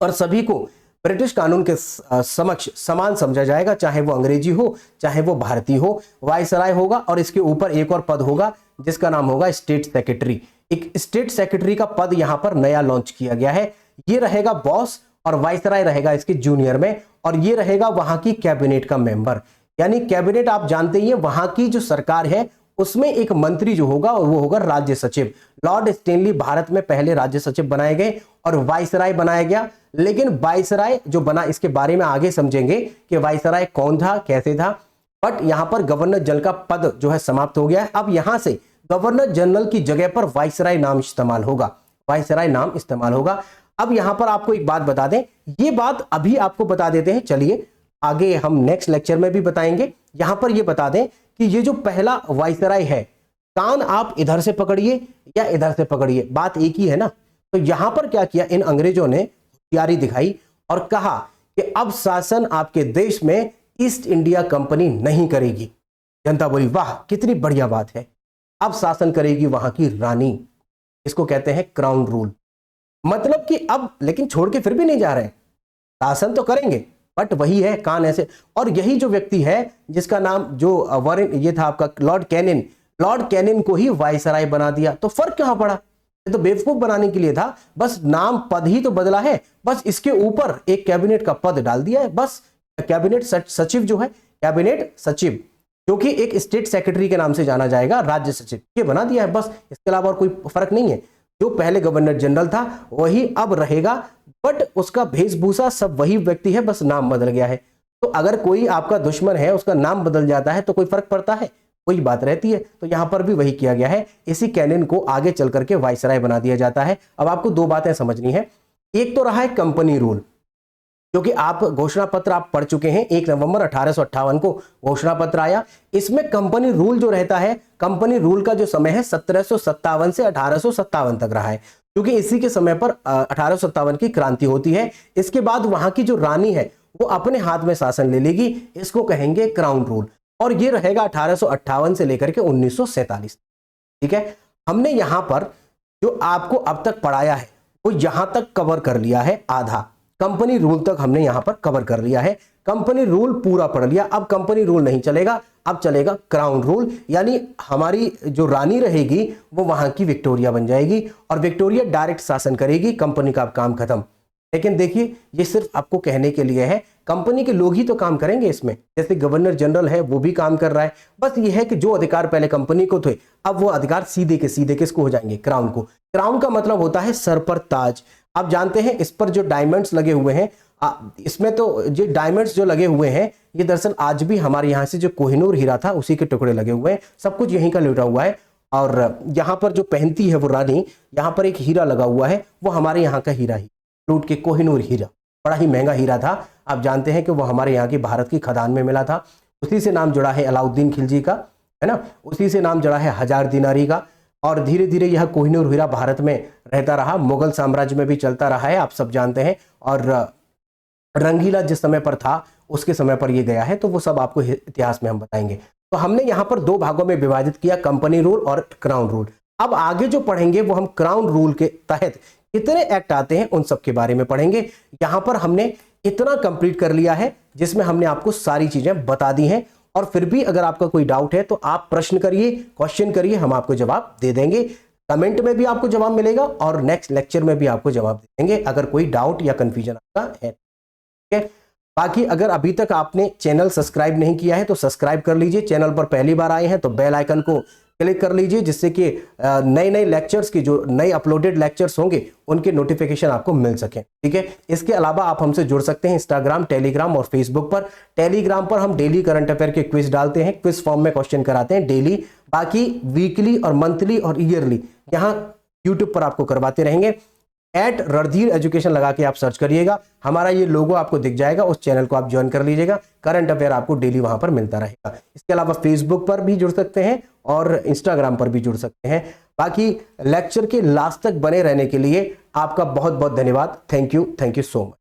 और सभी को ब्रिटिश कानून के समक्ष समान समझा जाएगा, चाहे वो अंग्रेजी हो चाहे वो भारतीय हो। वाइसरॉय होगा और इसके ऊपर एक और पद होगा जिसका नाम होगा स्टेट सेक्रेटरी। एक स्टेट सेक्रेटरी का पद यहां पर नया लॉन्च किया गया है। ये रहेगा बॉस और वाइसरॉय रहेगा इसके जूनियर में, और ये रहेगा वहां की कैबिनेट का मेंबर। यानी कैबिनेट आप जानते ही हैं, वहां की जो सरकार है उसमें एक मंत्री जो होगा वो होगा राज्य सचिव। लॉर्ड स्टैनली भारत में पहले राज्य सचिव बनाए गए और वाइसरॉय बनाया गया। लेकिन वाइसरॉय जो बना, इसके बारे में आगे समझेंगे कि वाइसरॉय कौन था, कैसे था। बट यहां पर गवर्नर जनरल का पद जो है समाप्त हो गया है। अब यहां से गवर्नर जनरल की जगह पर वाइसरॉय नाम इस्तेमाल होगा, वाइसरॉय नाम इस्तेमाल होगा। अब यहां पर आपको एक बात बता दें, ये बात अभी आपको बता देते हैं, चलिए आगे हम नेक्स्ट लेक्चर में भी बताएंगे। यहां पर ये बता दें कि ये जो पहला वाइसरॉय है, कान आप इधर से पकड़िए या इधर से पकड़िए, बात एक ही है ना। तो यहां पर क्या किया, इन अंग्रेजों ने होशियारी दिखाई और कहा कि अब शासन आपके देश में ईस्ट इंडिया कंपनी नहीं करेगी। जनता बोली वाह कितनी बढ़िया बात है, अब शासन करेगी वहां की रानी। इसको कहते हैं क्राउन रूल। मतलब कि अब लेकिन छोड़ के फिर भी नहीं जा रहे, शासन तो करेंगे बट वही है कान ऐसे। और यही जो व्यक्ति है जिसका नाम जो वॉरेन, ये था आपका लॉर्ड कैनिन, लॉर्ड कैनिन को ही वाइसरॉय बना दिया। तो फर्क कहां पड़ा? ये तो बेवकूफ बनाने के लिए था, बस नाम पद ही तो बदला है, बस इसके ऊपर एक कैबिनेट का पद डाल दिया है। बस कैबिनेट सचिव जो है, कैबिनेट सचिव जो कि एक स्टेट सेक्रेटरी के नाम से जाना जाएगा, राज्य सचिव, ये बना दिया है बस। इसके अलावा और कोई फर्क नहीं है। जो पहले गवर्नर जनरल था वही अब रहेगा, बट उसका वेशभूषा सब वही व्यक्ति है, बस नाम बदल गया है। तो अगर कोई आपका दुश्मन है उसका नाम बदल जाता है तो कोई फर्क पड़ता है? वही बात रहती है। तो यहां पर भी वही किया गया है, इसी कैनिन को आगे चल करके वाइसरॉय बना दिया जाता है। अब आपको दो बातें समझनी है। एक तो रहा है कंपनी रूल, क्योंकि आप घोषणा पत्र आप पढ़ चुके हैं, 1 नवंबर 1858 को घोषणा पत्र आया। इसमें कंपनी रूल जो रहता है, कंपनी रूल का जो समय है 1757 से 1857 तक रहा है। क्योंकि इसी के समय पर 1857 की क्रांति होती है। इसके बाद वहां की जो रानी है वो अपने हाथ में शासन ले लेगी, इसको कहेंगे क्राउन रूल, और ये रहेगा 1858 से लेकर के 1947। ठीक है, हमने यहां पर जो आपको अब तक पढ़ाया है वो यहां तक कवर कर लिया है, आधा कंपनी रूल तक हमने यहां पर कवर कर लिया है। कंपनी रूल पूरा पढ़ लिया, अब कंपनी रूल नहीं चलेगा, अब चलेगा क्राउन रूल, यानी हमारी जो रानी रहेगी वो वहां की विक्टोरिया बन जाएगी और विक्टोरिया डायरेक्ट शासन करेगी, कंपनी का काम खत्म। लेकिन देखिए ये सिर्फ आपको कहने के लिए है, कंपनी के लोग ही तो काम करेंगे इसमें, जैसे गवर्नर जनरल है वो भी काम कर रहा है। बस ये है कि जो अधिकार पहले कंपनी को थे अब वो अधिकार सीधे के सीधे किसको हो जाएंगे, क्राउन को। क्राउन का मतलब होता है सर पर ताज। आप जानते हैं इस पर जो डायमंड्स लगे हुए हैं, इसमें तो ये डायमंड्स जो लगे हुए हैं ये दरअसल आज भी हमारे यहाँ से जो कोहिनूर हीरा था उसी के टुकड़े लगे हुए हैं, सब कुछ यहीं का लुटा हुआ है। और यहाँ पर जो पहनती है वो रानी, यहाँ पर एक हीरा लगा हुआ है वो हमारे यहाँ का हीरा ही, लूट के कोहिनूर हीरा, बड़ा ही महंगा हीरा था। आप जानते हैं कि वो हमारे यहाँ की भारत की खदान में मिला था, उसी से नाम जुड़ा है अलाउद्दीन खिलजी का, है ना, उसी से नाम जुड़ा है हजार दिनारी का। और धीरे धीरे यह कोहिनूर हीरा भारत में रहता रहा, मुगल साम्राज्य में भी चलता रहा है, आप सब जानते हैं। और रंगीला जिस समय पर था उसके समय पर ये गया है, तो वो सब आपको इतिहास में हम बताएंगे। तो हमने यहाँ पर दो भागों में विभाजित किया, कंपनी रूल और क्राउन रूल। अब आगे जो पढ़ेंगे वो हम क्राउन रूल के तहत कितने एक्ट आते हैं उन सब के बारे में पढ़ेंगे। यहां पर हमने इतना कंप्लीट कर लिया है जिसमें हमने आपको सारी चीजें बता दी हैं, और फिर भी अगर आपका कोई डाउट है तो आप प्रश्न करिए, क्वेश्चन करिए, हम आपको जवाब दे देंगे। कमेंट में भी आपको जवाब मिलेगा और नेक्स्ट लेक्चर में भी आपको जवाब दे देंगे अगर कोई डाउट या कंफ्यूजन आपका है। ठीक है, बाकी अगर अभी तक आपने चैनल सब्सक्राइब नहीं किया है तो सब्सक्राइब कर लीजिए, चैनल पर पहली बार आए हैं तो बेल आइकन को क्लिक कर लीजिए, जिससे कि नए नए लेक्चर्स की जो नए अपलोडेड लेक्चर्स होंगे उनके नोटिफिकेशन आपको मिल सके। ठीक है, इसके अलावा आप हमसे जुड़ सकते हैं इंस्टाग्राम, टेलीग्राम और फेसबुक पर। टेलीग्राम पर हम डेली करंट अफेयर के क्विज डालते हैं, क्विज फॉर्म में क्वेश्चन कराते हैं डेली। बाकी वीकली और मंथली और ईयरली यहाँ यूट्यूब पर आपको करवाते रहेंगे। @रणधीर एजुकेशन लगा के आप सर्च करिएगा, हमारा ये लोगो आपको दिख जाएगा, उस चैनल को आप ज्वाइन कर लीजिएगा, करंट अफेयर आपको डेली वहां पर मिलता रहेगा। इसके अलावा फेसबुक पर भी जुड़ सकते हैं और इंस्टाग्राम पर भी जुड़ सकते हैं। बाकी लेक्चर के लास्ट तक बने रहने के लिए आपका बहुत बहुत धन्यवाद। Thank you so much.